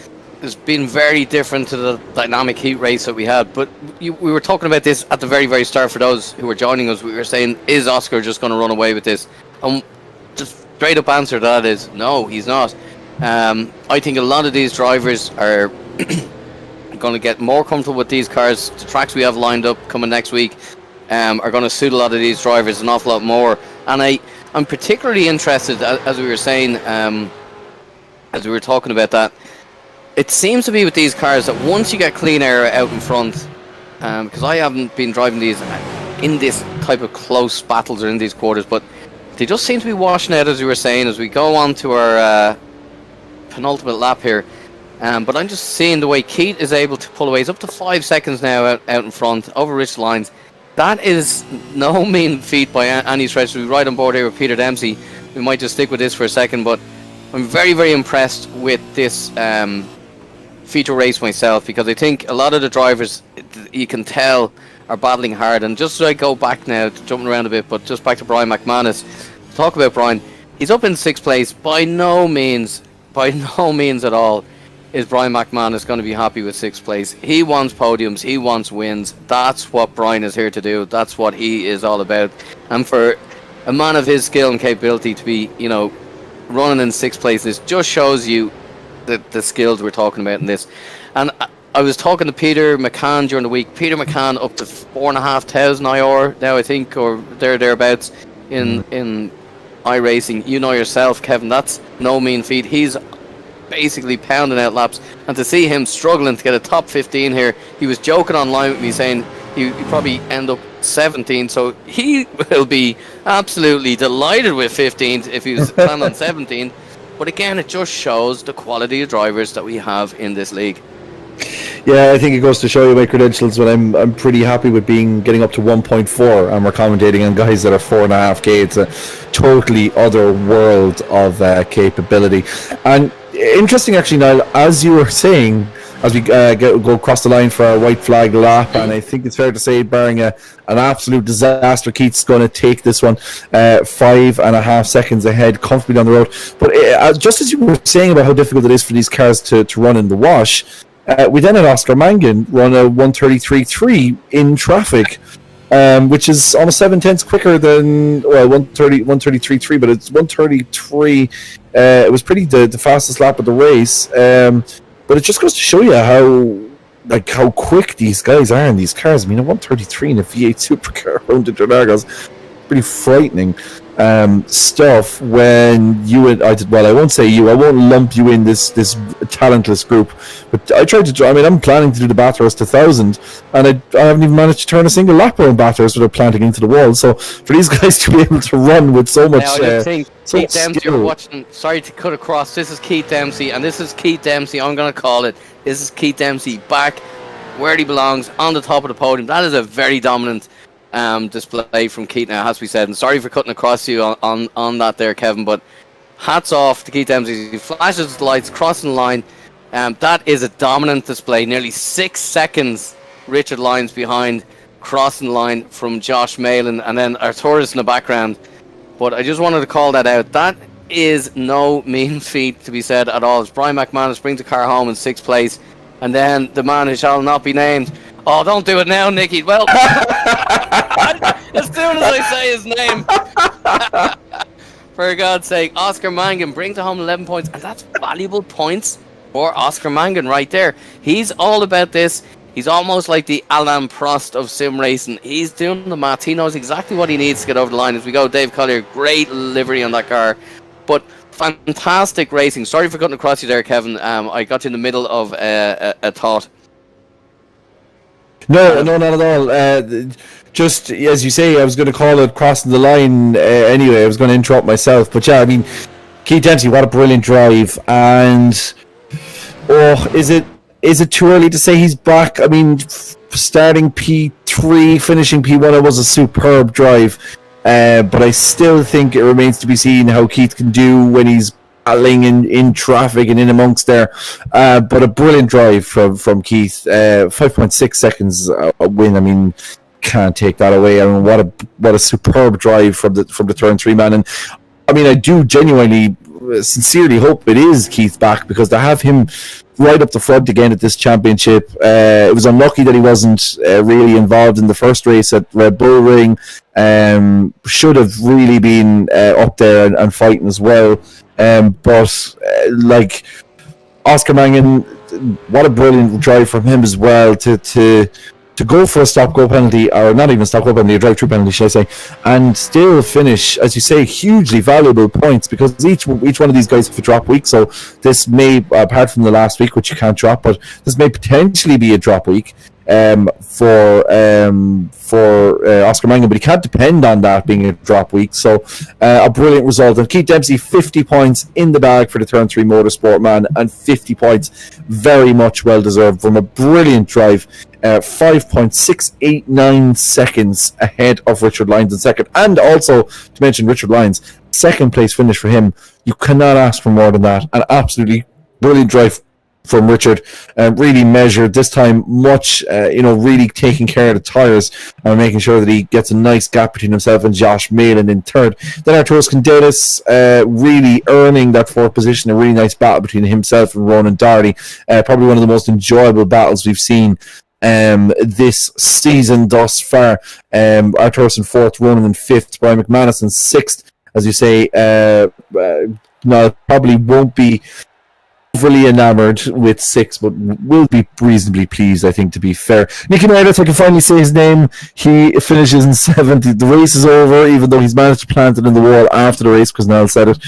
S1: been very different to the dynamic heat race that we had, but we were talking about this at the very, very start. For those who were joining us, we were saying, is Oscar just going to run away with this? Straight up answer to that is no, he's not. I think a lot of these drivers are going to get more comfortable with these cars. The tracks we have lined up coming next week are going to suit a lot of these drivers an awful lot more. And I'm particularly interested, as we were saying, as we were talking about that, it seems to be with these cars that once you get clean air out in front, because I haven't been driving these in this type of close battles or in these quarters, but they just seem to be washing out, as we were saying, as we go on to our penultimate lap here. But I'm just seeing the way Keith is able to pull away. He's up to 5 seconds now out in front over Rich Lines. That is no mean feat by any stretch. We're right on board here with Peter Dempsey. We might just stick with this for a second, but I'm very, very impressed with this feature race myself, because I think a lot of the drivers, you can tell, are battling hard. And just as I go back now, jumping around a bit, but just back to Brian McManus, talk about Brian. He's up in 6th place. By no means at all is Brian McManus going to be happy with 6th place. He wants podiums, he wants wins. That's what Brian is here to do. That's what he is all about. And for a man of his skill and capability to be, running in 6th place, this just shows you the skills we're talking about in this. And I was talking to Peter McCann during the week. Peter McCann up to 4,500 IR now, I think, or thereabouts in iRacing. You know yourself, Kevin, that's no mean feat. He's basically pounding out laps, and to see him struggling to get a top 15 here, he was joking online with me saying he probably end up 17, so he will be absolutely delighted with 15th if he was planning on 17. But again, it just shows the quality of drivers that we have in this league.
S2: Yeah, I think it goes to show you my credentials when I'm pretty happy with getting up to 1.4, and we're commentating on guys that are 4.5k. It's a totally other world of capability. And interesting, actually, Niall, as you were saying, as we go across the line for our white flag lap, and I think it's fair to say, barring an absolute disaster, Keith's going to take this one 5.5 seconds ahead, comfortably down the road. But just as you were saying about how difficult it is for these cars to run in the wash, we then had Oscar Mangan run a 1:33.3 in traffic, which is almost 7/10 quicker than 1:33.3, but it's 1:33. It was pretty the fastest lap of the race. But it just goes to show you how quick these guys are in these cars. I mean, a 1:33 in a V8 Supercar around Interlagos, pretty frightening stuff. When you and I won't say you, I won't lump you in this talentless group, but I tried to. I mean, I'm planning to do the Bathurst 1000, and I haven't even managed to turn a single lap around Bathurst without planting into the wall. So for these guys to be able to run with so much,
S1: now, I think
S2: so
S1: Keith Dempsey,
S2: skill.
S1: you're watching. Sorry to cut across. This is Keith Dempsey, and this is Keith Dempsey. I'm going to call it. This is Keith Dempsey back where he belongs, on the top of the podium. That is a very dominant display from Keith, now, has to be said. And sorry for cutting across you on that there, Kevin, but hats off to Keith Dempsey. He flashes the lights, crossing the line. That is a dominant display. Nearly 6 seconds Richard Lyons behind, crossing the line from Josh Malin, and then Arturus in the background. But I just wanted to call that out. That is no mean feat to be said at all. As Brian McManus brings the car home in 6th place, and then the man who shall not be named. Oh, don't do it now, Nicky. Well, as soon as I say his name, for God's sake, Oscar Mangan brings home 11 points, and that's valuable points for Oscar Mangan right there. He's all about this. He's almost like the Alain Prost of sim racing. He's doing the math. He knows exactly what he needs to get over the line. As we go, Dave Collier, great livery on that car, but fantastic racing. Sorry for cutting across you there, Kevin. I got you in the middle of a thought.
S2: No, not at all. Just as you say, I was going to call it crossing the line anyway. I was going to interrupt myself. But yeah, I mean, Keith Dempsey, what a brilliant drive. And, is it too early to say he's back? I mean, starting P3, finishing P1, it was a superb drive. But I still think it remains to be seen how Keith can do when he's battling in traffic and in amongst there. But a brilliant drive from Keith. 5.6 seconds a win. I mean, can't take that away. I mean, what a superb drive from the turn 3 man. And I mean, I do genuinely, sincerely hope it is Keith back, because to have him right up the front again at this championship, it was unlucky that he wasn't really involved in the first race at Red Bull Ring. Should have really been up there and fighting as well. But like Oscar Mangan, what a brilliant drive from him as well to go for a stop-go penalty, or not even a stop-go penalty, a drive-through penalty, should I say, and still finish, as you say, hugely valuable points, because each one of these guys have a drop week. So this may, apart from the last week, which you can't drop, but this may potentially be a drop week for Oscar Mangan, but he can't depend on that being a drop week. So a brilliant result. And Keith Dempsey, 50 points in the bag for the Turn 3 Motorsport man, and 50 points very much well deserved from a brilliant drive. 5.689 seconds ahead of Richard Lyons in second. And also, to mention Richard Lyons, second place finish for him. You cannot ask for more than that. An absolutely brilliant drive from Richard, really measured this time, much really taking care of the tyres and making sure that he gets a nice gap between himself and Josh Malin in third. Then Arturus Candelas really earning that fourth position, a really nice battle between himself and Ronan Doherty, probably one of the most enjoyable battles we've seen this season thus far. Arturus in fourth, Ronan in fifth, Brian McManus in sixth. As you say, probably won't be overly enamoured with 6, but will be reasonably pleased, I think, to be fair. Nicky Meredith, I can finally say his name. He finishes in 7th. The race is over, even though he's managed to plant it in the wall after the race, because Niall said it.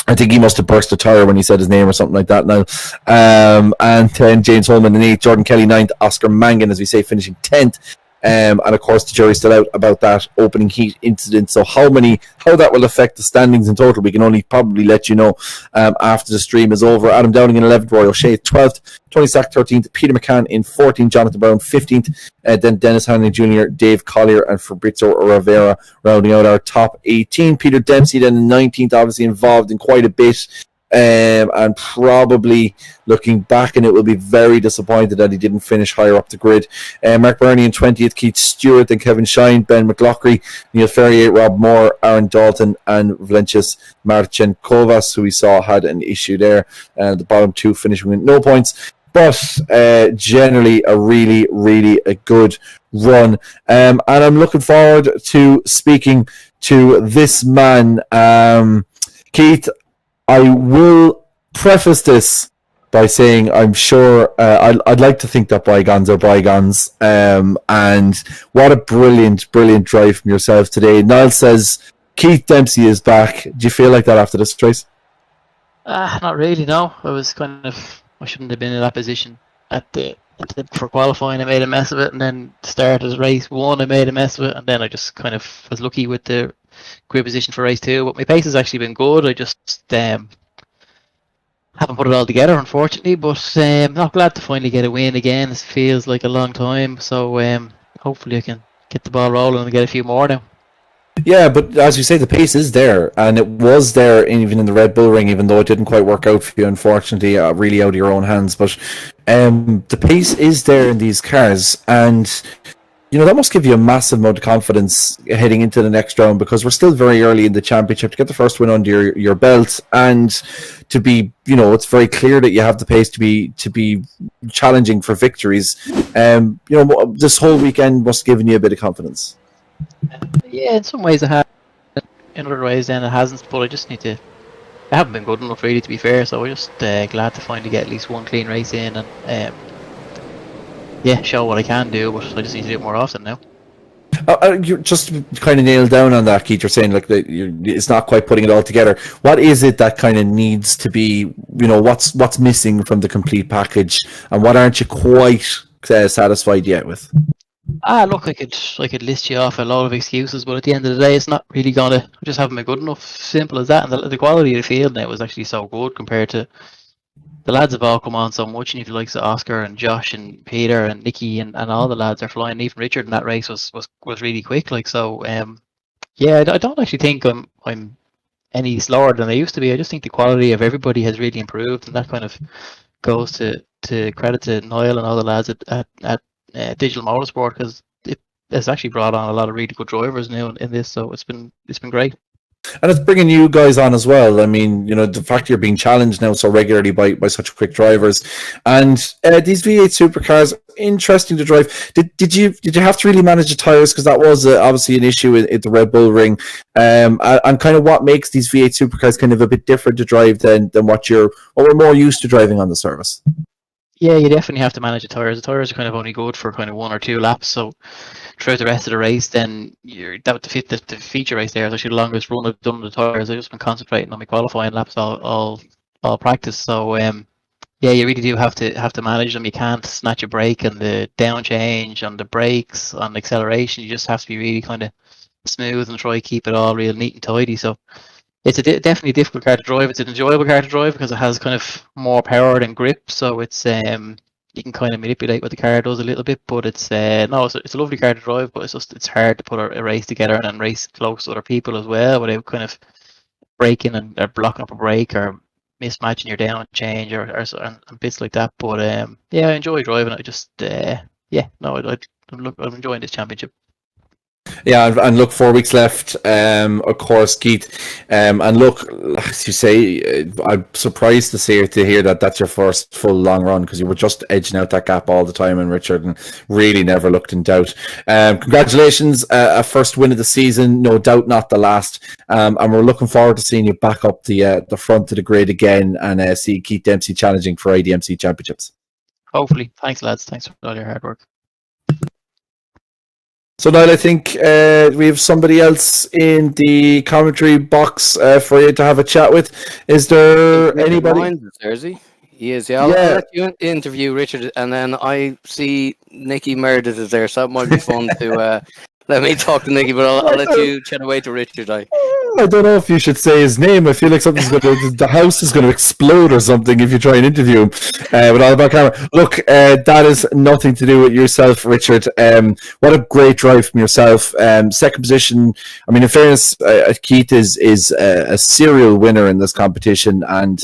S2: I think he must have burst a tyre when he said his name or something like that now. And then James Holman in 8th, Jordan Kelly 9th, Oscar Mangan, as we say, finishing 10th. And of course, the jury's still out about that opening heat incident. So how that will affect the standings in total, we can only probably let you know after the stream is over. Adam Downing in 11th, Roy O'Shea 12th, Tony Sack 13th, Peter McCann in 14th, Jonathan Brown 15th, then Dennis Hanley Jr., Dave Collier, and Fabrizio Rivera rounding out our top 18. Peter Dempsey then in 19th, obviously involved in quite a bit. And probably looking back, and it will be very disappointed that he didn't finish higher up the grid. Mark Burney in 20th, Keith Stewart and Kevin Shine, Ben McLaughlin, Neil Ferrier, Rob Moore, Aaron Dalton, and Valencius Marchenkovas, who we saw had an issue there. The bottom 2 finishing with no points. But generally a really, really a good run. And I'm looking forward to speaking to this man. Keith, I will preface this by saying I'm sure I'd like to think that bygones are bygones. And what a brilliant, brilliant drive from yourself today. Niall says Keith Dempsey is back. Do you feel like that after this race?
S5: Not really, no. I shouldn't have been in that position for qualifying. I made a mess of it, and then started race 1, I made a mess of it, and then I just kind of was lucky with the grid position for race 2. But my pace has actually been good. I just haven't put it all together, unfortunately. But I'm not glad to finally get a win again. This feels like a long time, so hopefully I can get the ball rolling and get a few more now.
S2: Yeah, but as you say, the pace is there, and it was there even in the Red Bull Ring, even though it didn't quite work out for you, unfortunately, really out of your own hands. But the pace is there in these cars, and that must give you a massive amount of confidence heading into the next round, because we're still very early in the championship. To get the first win under your belt, and to be, it's very clear that you have the pace to be challenging for victories. This whole weekend must have given you a bit of confidence.
S5: Yeah, in some ways it has. In other ways, then it hasn't. But I haven't been good enough, really, to be fair. So we're just glad to finally get at least one clean race in, and show what I can do. But I just need to do it more often now.
S2: You're just kind of nailed down on that, Keith. You're saying it's not quite putting it all together. What is it that kind of needs to be? What's missing from the complete package, and what aren't you quite satisfied yet with?
S5: Look, I could list you off a lot of excuses, but at the end of the day, it's not really I just haven't been good enough. Simple as that. And the quality of the field now is actually so good compared to the lads have all come on so much. And if you like Oscar and Josh and Peter and Nicky and all the lads are flying. Even Richard in that race was really quick. I don't actually think I'm any slower than I used to be. I just think the quality of everybody has really improved, and that kind of goes to credit to Niall and all the lads at Digital-Motorsports, because it has actually brought on a lot of really good drivers now in this, so it's been great.
S2: And it's bringing you guys on as well. I mean, the fact you're being challenged now so regularly by such quick drivers, and these V8 Supercars, interesting to drive. Did you have to really manage the tires, because that was obviously an issue at the Red Bull Ring, and kind of what makes these V8 Supercars kind of a bit different to drive than what we're more used to driving on the service? Yeah,
S5: you definitely have to manage the tires. The tires are kind of only good for kind of 1 or 2 laps. So throughout the rest of the race, then the feature race there is actually the longest run I've done on the tires. I've just been concentrating on my qualifying laps all practice. So you really do have to manage them. You can't snatch a break on the down change, on the brakes, on the acceleration. You just have to be really kind of smooth and try to keep it all real neat and tidy. So it's definitely a difficult car to drive. It's an enjoyable car to drive because it has kind of more power than grip. So it's you can kind of manipulate what the car does a little bit. But it's a lovely car to drive. But it's hard to put a race together and then race close to other people as well, without kind of braking or blocking up a brake or mismatching your down change or and bits like that. But I enjoy driving it. I'm enjoying this championship.
S2: Yeah, and look, 4 weeks left, of course, Keith. And look, as you say, I'm surprised to hear that that's your first full long run, because you were just edging out that gap all the time in Richard and really never looked in doubt. Congratulations, a first win of the season, no doubt not the last. And we're looking forward to seeing you back up the front of the grid again and see Keith Dempsey challenging for IDMC championships.
S5: Hopefully. Thanks, lads. Thanks for all your hard work.
S2: So Niall, I think we have somebody else in the commentary box for you to have a chat with. Is there anybody?
S1: Is he is, yeah. I'll let you interview Richard, and then I see Nicky Meredith is there, so that might be fun to let me talk to Nicky, but I'll let you chat away to Richard.
S2: I don't know if you should say his name. I feel like the house is going to explode or something if you try and interview him with all about camera. Look, that is nothing to do with yourself, Richard. What a great drive from yourself. Second position. I mean, in fairness, Keith is a serial winner in this competition, and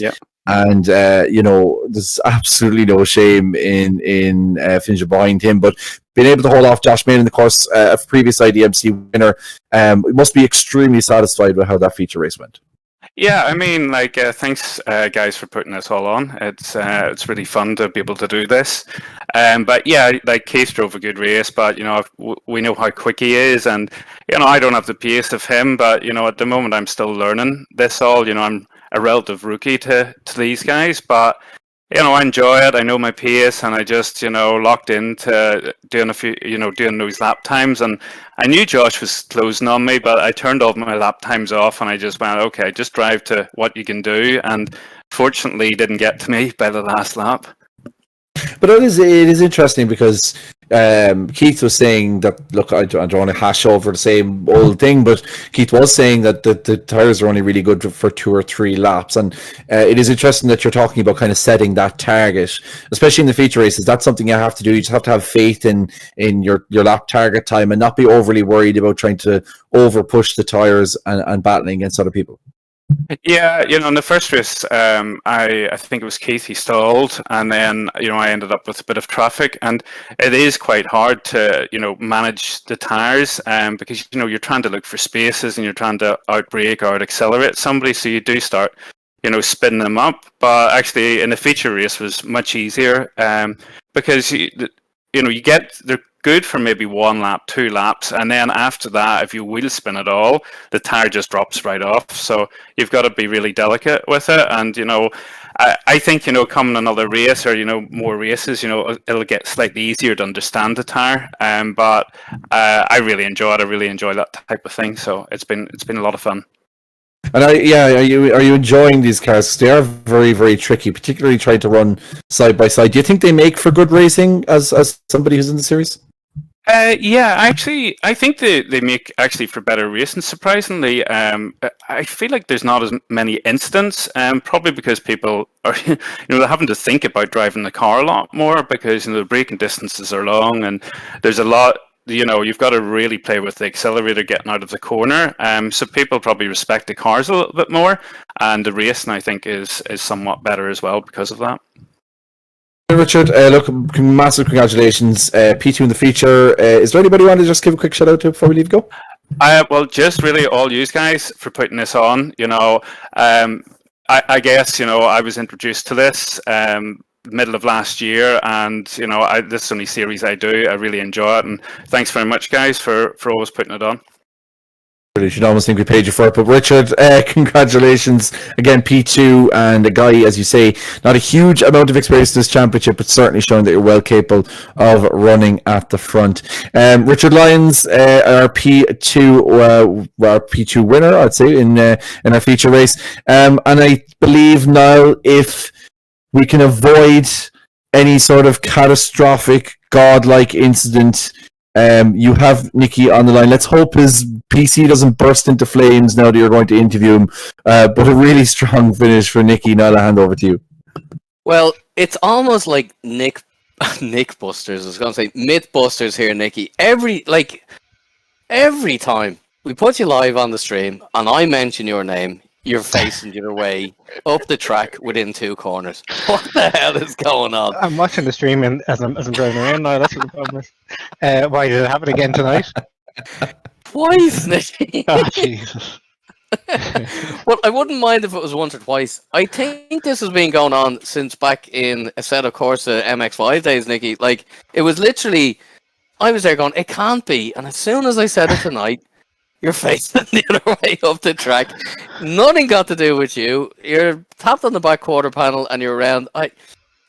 S2: there's absolutely no shame in finishing behind him. But being able to hold off Josh Main in the course, a previous IDMC winner, we must be extremely satisfied with how that feature race went.
S6: Yeah, I mean, thanks, guys, for putting this all on. It's really fun to be able to do this. But yeah, Keith drove a good race, but we know how quick he is, and I don't have the pace of him, but at the moment I'm still learning this all. I'm a relative rookie to these guys, but I enjoy it. I know my pace, and I just locked into doing a few doing those lap times, and I knew Josh was closing on me, but I turned all my lap times off, and I just went, okay, just drive to what you can do, and fortunately he didn't get to me by the last lap.
S2: But it is interesting because Keith was saying that, look, I don't want to hash over the same old thing, but Keith was saying that the tyres are only really good for 2 or 3 laps. And it is interesting that you're talking about kind of setting that target, especially in the feature races. That's something you have to do. You just have to have faith in your lap target time and not be overly worried about trying to over push the tyres and battling against other people.
S6: Yeah, in the first race, I think it was Keith, he stalled, and then I ended up with a bit of traffic, and it is quite hard to manage the tires, because you're trying to look for spaces and you're trying to outbrake or out accelerate somebody, so you do start spinning them up. But actually, in the feature race was much easier, because you get they're good for maybe 1 lap, 2 laps, and then after that, if you wheel spin at all, the tire just drops right off. So you've got to be really delicate with it. And I think coming another race or more races, it'll get slightly easier to understand the tire. But I really enjoy it. I really enjoy that type of thing. So it's been a lot of fun.
S2: And are you enjoying these cars? They are very, very tricky, particularly trying to run side by side. Do you think they make for good racing as somebody who's in the series?
S6: Yeah, actually, I think they make actually for better racing. Surprisingly, I feel like there's not as many incidents, probably because people are, they're having to think about driving the car a lot more because the braking distances are long and there's a lot. You've got to really play with the accelerator getting out of the corner. So people probably respect the cars a little bit more, and the racing I think is somewhat better as well because of that.
S2: Richard, look, massive congratulations. P2 in the feature. Is there anybody you want to just give a quick shout out to before we leave go?
S6: Well, just really all you guys for putting this on. I guess I was introduced to this middle of last year, and this is the only series I do. I really enjoy it, and thanks very much, guys, for always putting it on.
S2: You should almost think we paid you for it, but Richard, congratulations again, P2, and a guy, as you say, not a huge amount of experience in this championship, but certainly showing that you're well capable of running at the front. Richard Lyons, our P2 winner, I'd say, in our feature race, and I believe now if we can avoid any sort of catastrophic, godlike incident, you have Nicky on the line. Let's hope his PC doesn't burst into flames now that you're going to interview him. But a really strong finish for Nicky. Now I'll hand over to you.
S1: Well, it's almost like Nick Busters. I was going to say Mythbusters here, Nicky. Every time we put you live on the stream and I mention your name, you're facing the other way up the track within 2 corners. What the hell is going on?
S7: I'm watching the stream as I'm driving around now. That's what the problem is. Why did it happen again tonight?
S1: twice, Nicky.
S5: Oh, Jesus.
S1: Well, I wouldn't mind if it was once or twice. I think this has been going on since back in Assetto Corsa MX5 days, Nicky. Like, it was literally, I was there going, it can't be. And as soon as I said it tonight, you're facing the other way up the track. Nothing got to do with you. You're tapped on the back quarter panel and you're around.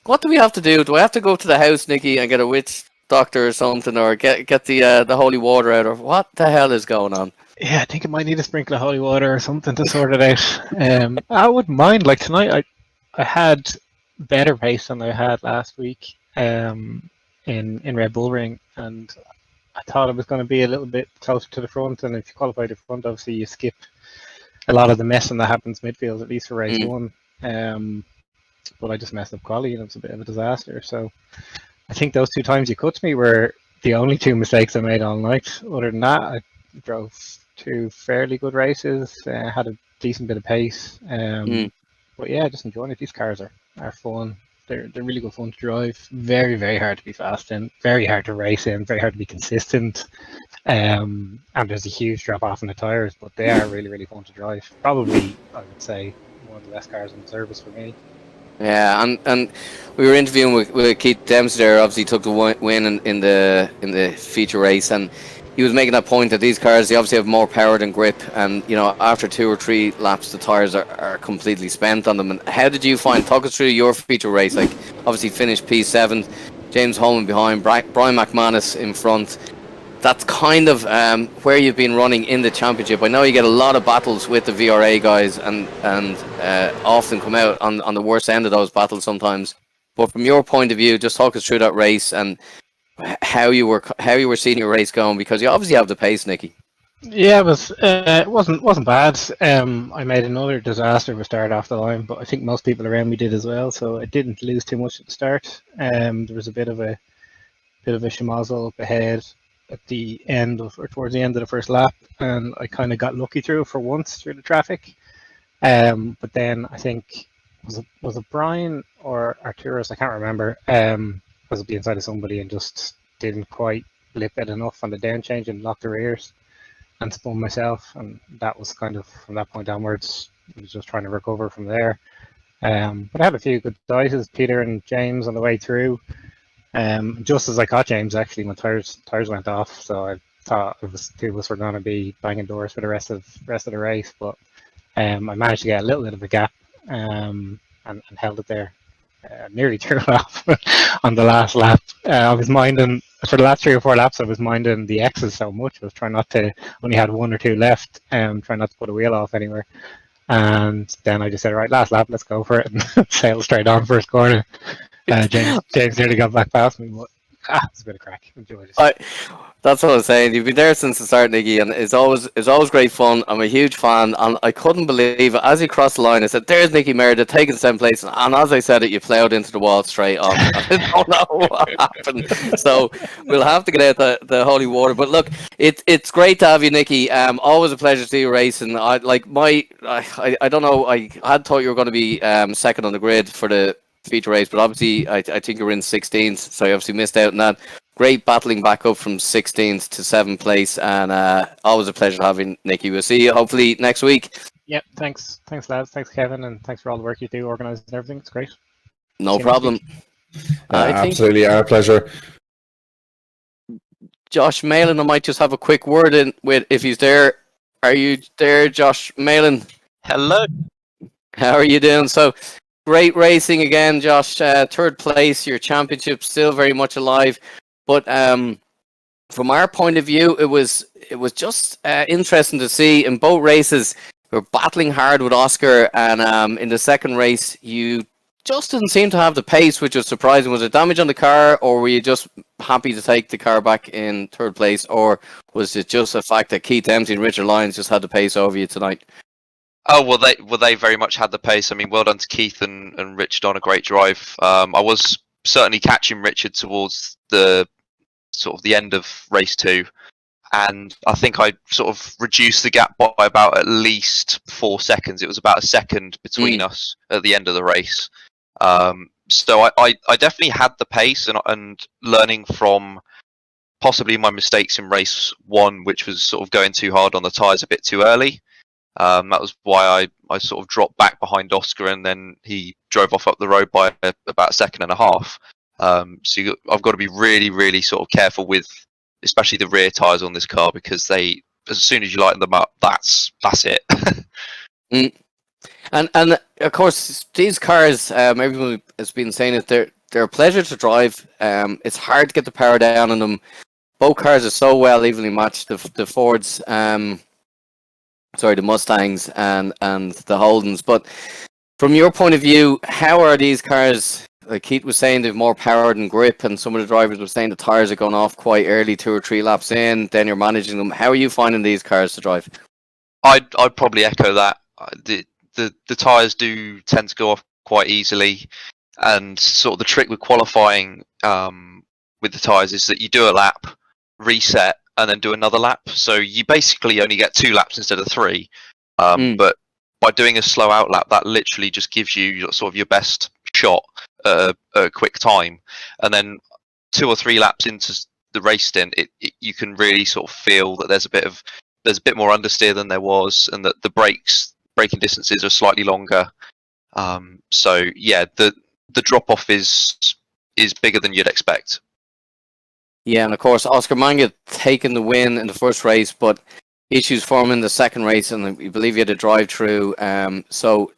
S1: What do we have to do? Do I have to go to the house, Nicky, and get a witch doctor or something, or get the holy water out, or what the hell is going on?
S5: Yeah, I think it might need a sprinkle of holy water or something to sort it out. I wouldn't mind. Like tonight, I had better pace than I had last week in Red Bull Ring, and I thought it was going to be a little bit closer to the front. And if you qualify the front, obviously you skip a lot of the messing that happens midfield, at least for race one. But I just messed up quality, and it was a bit of a disaster. So I think those 2 times you cut me were the only 2 mistakes I made all night. Other than that, I drove 2 fairly good races, had a decent bit of pace. But yeah, just enjoying it. These cars are fun. They're really good fun to drive. Very, very hard to be fast in. Very hard to race in. Very hard to be consistent. And there's a huge drop off in the tires, but they are really, really fun to drive. Probably, I would say, one of the best cars in the service for me.
S1: Yeah, and we were interviewing with Keith Dempsey there. Obviously, took the win in the feature race, and he was making that point that these cars, they obviously have more power than grip, and after 2 or 3 laps, the tires are completely spent on them. And how did you talk us through your feature race? Like, obviously finished P7, James Holman behind, Brian McManus in front. That's kind of where you've been running in the championship. I know you get a lot of battles with the VRA guys, and often come out on the worst end of those battles sometimes. But from your point of view, just talk us through that race and how you were seeing your race going, because you obviously have the pace, Nicky.
S5: Yeah, it wasn't bad. I made another disaster with start off the line, but I think most people around me did as well, so I didn't lose too much at the start. There was a bit of a schmozzle up ahead at the end or towards the end of the first lap, and I kind of got lucky through for once through the traffic. But then I think was it Brian or Arturus? I can't remember. Was at the inside of somebody and just didn't quite lip it enough on the down change and locked the rears and spun myself, and that was kind of from that point onwards. I was just trying to recover from there. But I had a few good dices, Peter and James on the way through. Just as I caught James, actually, my tires went off, so I thought it was 2 of us were going to be banging doors for the rest of the race. But I managed to get a little bit of a gap and held it there. Nearly threw it off on the last lap. I was minding for the last 3 or 4 laps. I was minding the X's so much. I was trying not to. Only had 1 or 2 left. Trying not to put a wheel off anywhere. And then I just said, right, last lap, let's go for it, and sailed straight on first corner. James nearly got back past me, but it's a bit of crack. Enjoyed it.
S1: That's what I was saying. You've been there since the start, Nicky, and it's always great fun. I'm a huge fan, and I couldn't believe it. As he crossed the line, I said, "There's Nicky Meredith taking 7th place," and as I said it, you ploughed into the wall straight on. I don't know what happened. So we'll have to get out the holy water. But look, it's great to have you, Nicky. Always a pleasure to see you racing. I don't know. I had thought you were going to be second on the grid for the feature race, but obviously I think you're in 16th, so you obviously missed out on that. Great battling back up from 16th to 7th place, and always a pleasure having Nicky. We'll see you hopefully next week.
S5: Yep, thanks lads, thanks Kevin, and thanks for all the work you do organising everything. It's great.
S1: No problem.
S2: Absolutely, our pleasure.
S1: Josh Malin, I might just have a quick word in with if he's there. Are you there, Josh Malin?
S7: Hello.
S1: How are you doing? So great racing again, Josh. 3rd place, your championship still very much alive. But from our point of view, it was just interesting to see in both races. We were battling hard with Oscar, and in the second race, you just didn't seem to have the pace, which was surprising. Was it damage on the car, or were you just happy to take the car back in 3rd place, or was it just the fact that Keith Dempsey and Richard Lyons just had the pace over you tonight?
S7: Oh, well, they very much had the pace. I mean, well done to Keith and Richard on a great drive. I was certainly catching Richard towards the end of race 2, and I think I sort of reduced the gap by about at least 4 seconds. It was about a second between us at the end of the race. So I definitely had the pace, and learning from possibly my mistakes in race 1, which was sort of going too hard on the tyres a bit too early. That was why I sort of dropped back behind Oscar, and then he drove off up the road by about a second and a half. I've got to be really, really sort of careful with, especially the rear tyres on this car, because they, as soon as you lighten them up, that's it.
S1: And of course, these cars, everyone has been saying it, they're a pleasure to drive. It's hard to get the power down on them. Both cars are so well evenly matched. The Fords, the Mustangs and the Holdens. But from your point of view, how are these cars? Like Keith was saying, they've more power and grip, and some of the drivers were saying the tires are going off quite early, 2 or 3 laps in. Then you're managing them. How are you finding these cars to drive?
S7: I'd probably echo that. The tires do tend to go off quite easily, and sort of the trick with qualifying with the tires is that you do a lap, reset, and then do another lap. So you basically only get 2 laps instead of 3. But by doing a slow out lap, that literally just gives you sort of your best shot at a quick time. And then 2 or 3 laps into the race stint, you can really sort of feel that there's a bit more understeer than there was, and that the braking distances are slightly longer. So yeah, the drop off is bigger than you'd expect.
S1: Yeah, and of course, Oscar Manga taking the win in the first race, but issues for him in the second race, and we believe he had a drive-through. So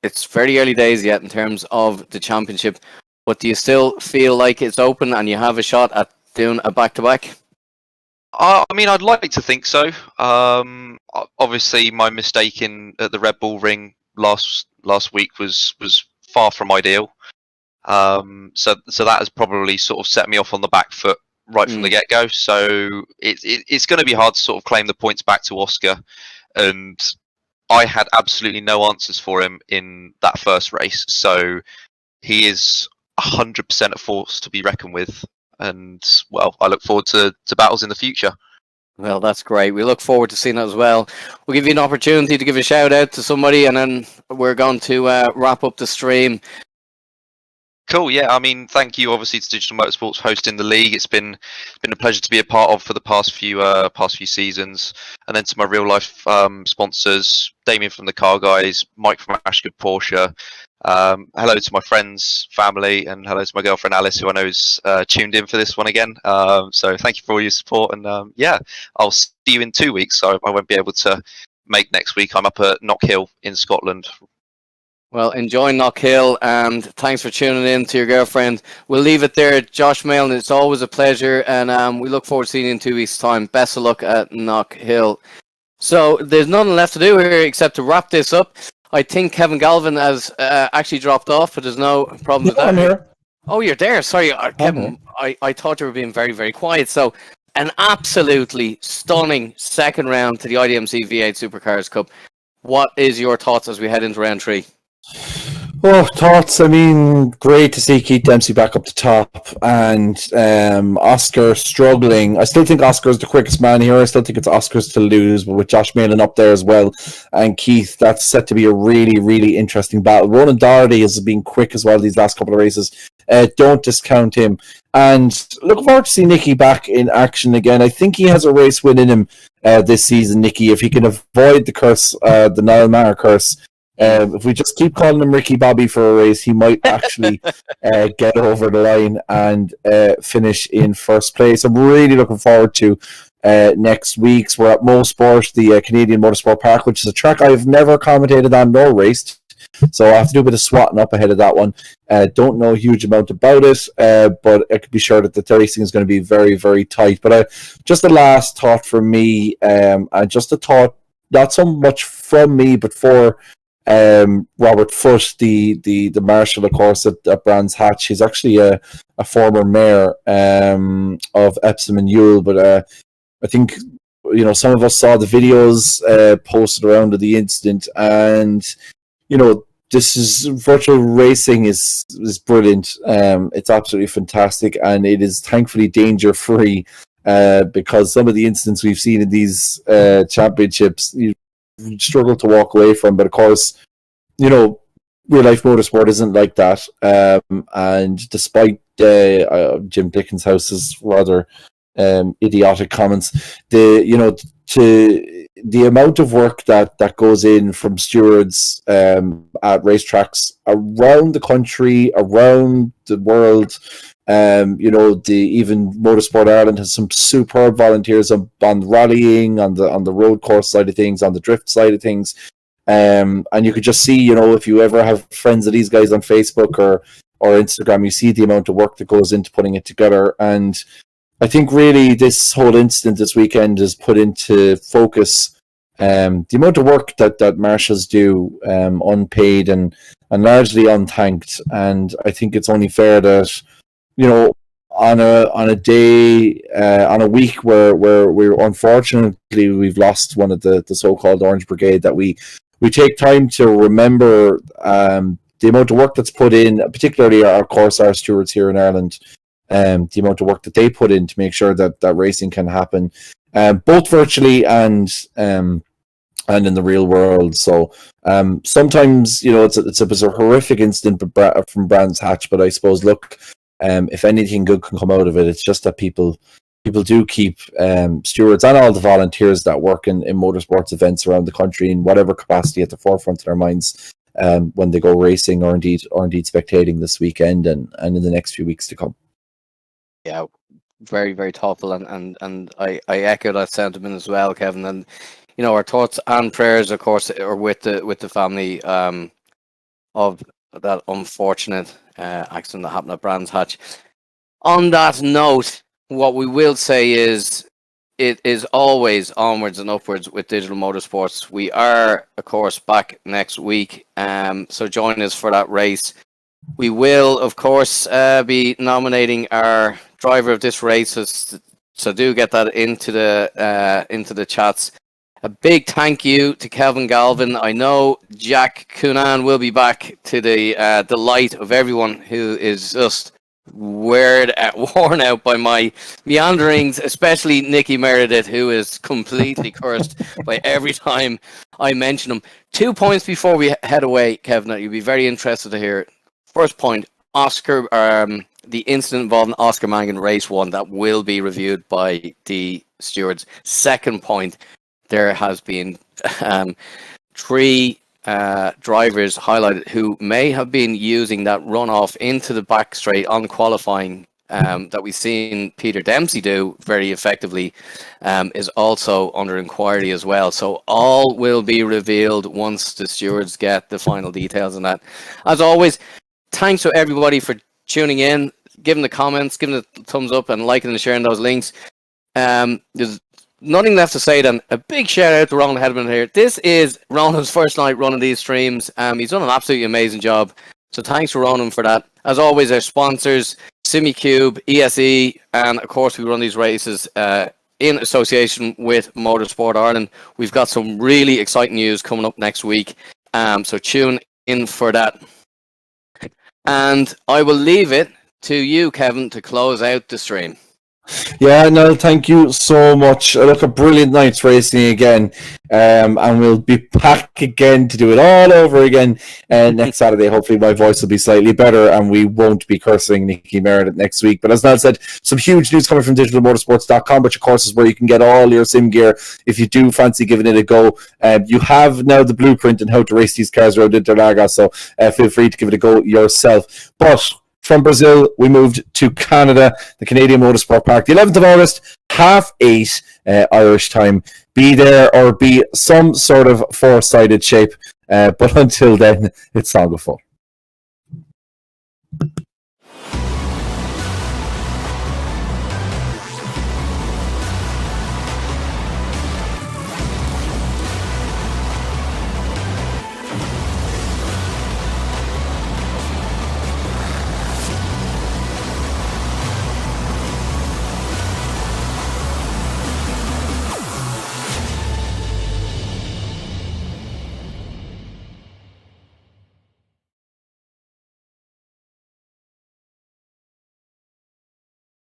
S1: it's very early days yet in terms of the championship. But do you still feel like it's open and you have a shot at doing a back-to-back?
S7: I mean, I'd like to think so. Obviously, my mistake at the Red Bull Ring last week was far from ideal. So that has probably sort of set me off on the back foot right from the get-go. So it's going to be hard to sort of claim the points back to Oscar. And I had absolutely no answers for him in that first race. So he is 100% a force to be reckoned with. And, well, I look forward to battles in the future.
S1: Well, that's great. We look forward to seeing that as well. We'll give you an opportunity to give a shout out to somebody, and then we're going to wrap up the stream.
S7: Cool, yeah. I mean, thank you, obviously, to Digital-Motorsports for hosting the league. It's been a pleasure to be a part of for the past few seasons, and then to my real life sponsors, Damien from the Car Guys, Mike from Ashgood Porsche. Hello to my friends, family, and hello to my girlfriend Alice, who I know is tuned in for this one again. So thank you for all your support, and yeah, I'll see you in 2 weeks. So I won't be able to make next week. I'm up at Knockhill in Scotland.
S1: Well, enjoy Knockhill, and thanks for tuning in to your girlfriend. We'll leave it there. Josh Mail, it's always a pleasure, and we look forward to seeing you in 2 weeks' time. Best of luck at Knockhill. So there's nothing left to do here except to wrap this up. I think Kevin Galvin has actually dropped off, but there's no problem with that.
S2: I'm here.
S1: Oh, you're there. Sorry, Kevin. I thought you were being very, very quiet. So an absolutely stunning second round to the IDMC V8 Supercars Cup. What is your thoughts as we head into round 3?
S2: Oh, thoughts. I mean, great to see Keith Dempsey back up the top, and Oscar struggling. I still think Oscar's the quickest man here. I still think it's Oscar's to lose, but with Josh Malin up there as well, and Keith, that's set to be a really, really interesting battle. Ronan Doherty has been quick as well these last couple of races. Don't discount him. And looking forward to see Nicky back in action again. I think he has a race win in him this season, Nicky, if he can avoid the curse, the Niall Maher curse. If we just keep calling him Ricky Bobby for a race, he might actually get over the line and finish in first place. I'm really looking forward to next week's. We're at Mosport, the Canadian Motorsport Park, which is a track I've never commentated on nor raced. So I have to do a bit of swatting up ahead of that one. Don't know a huge amount about it, but I could be sure that the racing is going to be very, very tight. But just a last thought from me, and just a thought, not so much from me, but for Robert Foote, the marshal, of course, at Brands Hatch. He's actually a former mayor of Epsom and Ewell, but I think some of us saw the videos posted around of the incident, and this is virtual racing is brilliant. It's absolutely fantastic, and it is thankfully danger free because some of the incidents we've seen in these championships, you struggle to walk away from. But of course, real life motorsport isn't like that. And despite Jim Dickens' house is rather idiotic comments. The amount of work that goes in from stewards at racetracks around the country, around the world. Even Motorsport Ireland has some superb volunteers on rallying, on the road course side of things, on the drift side of things. And you could just see, if you ever have friends of these guys on Facebook or Instagram, you see the amount of work that goes into putting it together. And I think really this whole incident this weekend is put into focus the amount of work that marshals do, unpaid and largely unthanked. And I think it's only fair that, on a day, on a week where we're unfortunately we've lost one of the so-called Orange Brigade, that we take time to remember the amount of work that's put in, particularly our stewards here in Ireland. The amount of work that they put in to make sure that racing can happen, both virtually and in the real world. So sometimes, it's a horrific incident from Brands Hatch, but I suppose, look, if anything good can come out of it, it's just that people do keep stewards and all the volunteers that work in motorsports events around the country in whatever capacity at the forefront of their minds when they go racing or indeed spectating this weekend and in the next few weeks to come.
S1: Yeah, very, very thoughtful, and I echo that sentiment as well, Kevin. And our thoughts and prayers, of course, are with the family of that unfortunate accident that happened at Brands Hatch. On that note, what we will say is it is always onwards and upwards with Digital Motorsports. We are, of course, back next week, so join us for that race. We will, of course, be nominating our driver of this race, so do get that into the chats. A big thank you to Kelvin Galvin. I know Jack Coonan will be back, to the delight of everyone who is just worn out by my meanderings, especially Nicky Meredith, who is completely cursed by every time I mention him. 2 points before we head away, Kevin, that you'd be very interested to hear. First point, the incident involving Oscar Mangan Race 1, that will be reviewed by the stewards. Second point, there has been 3 drivers highlighted who may have been using that runoff into the back straight on qualifying that we've seen Peter Dempsey do very effectively, is also under inquiry as well. So all will be revealed once the stewards get the final details on that. As always, thanks to everybody for tuning in, giving the comments, giving the thumbs up and liking and sharing those links. There's nothing left to say then. A big shout out to Ronan Hedman here. This is Ronan's first night running these streams. He's done an absolutely amazing job. So thanks to Ronan for that. As always, our sponsors, SimiCube, ESE, and of course we run these races in association with Motorsport Ireland. We've got some really exciting news coming up next week. So tune in for that. And I will leave it to you, Kevin, to close out the stream.
S2: Yeah, no, thank you so much. Look, a brilliant night's racing again, and we'll be back again to do it all over again next Saturday. Hopefully my voice will be slightly better and we won't be cursing Nicky Meredith next week. But as Niall said, some huge news coming from digitalmotorsports.com, which of course is where you can get all your sim gear if you do fancy giving it a go. You have now the blueprint on how to race these cars around Interlagos, so feel free to give it a go yourself. But from Brazil, we moved to Canada, the Canadian Motorsport Park, the 11th of August, 8:30 Irish time. Be there or be some sort of four-sided shape. But until then, it's all good fun.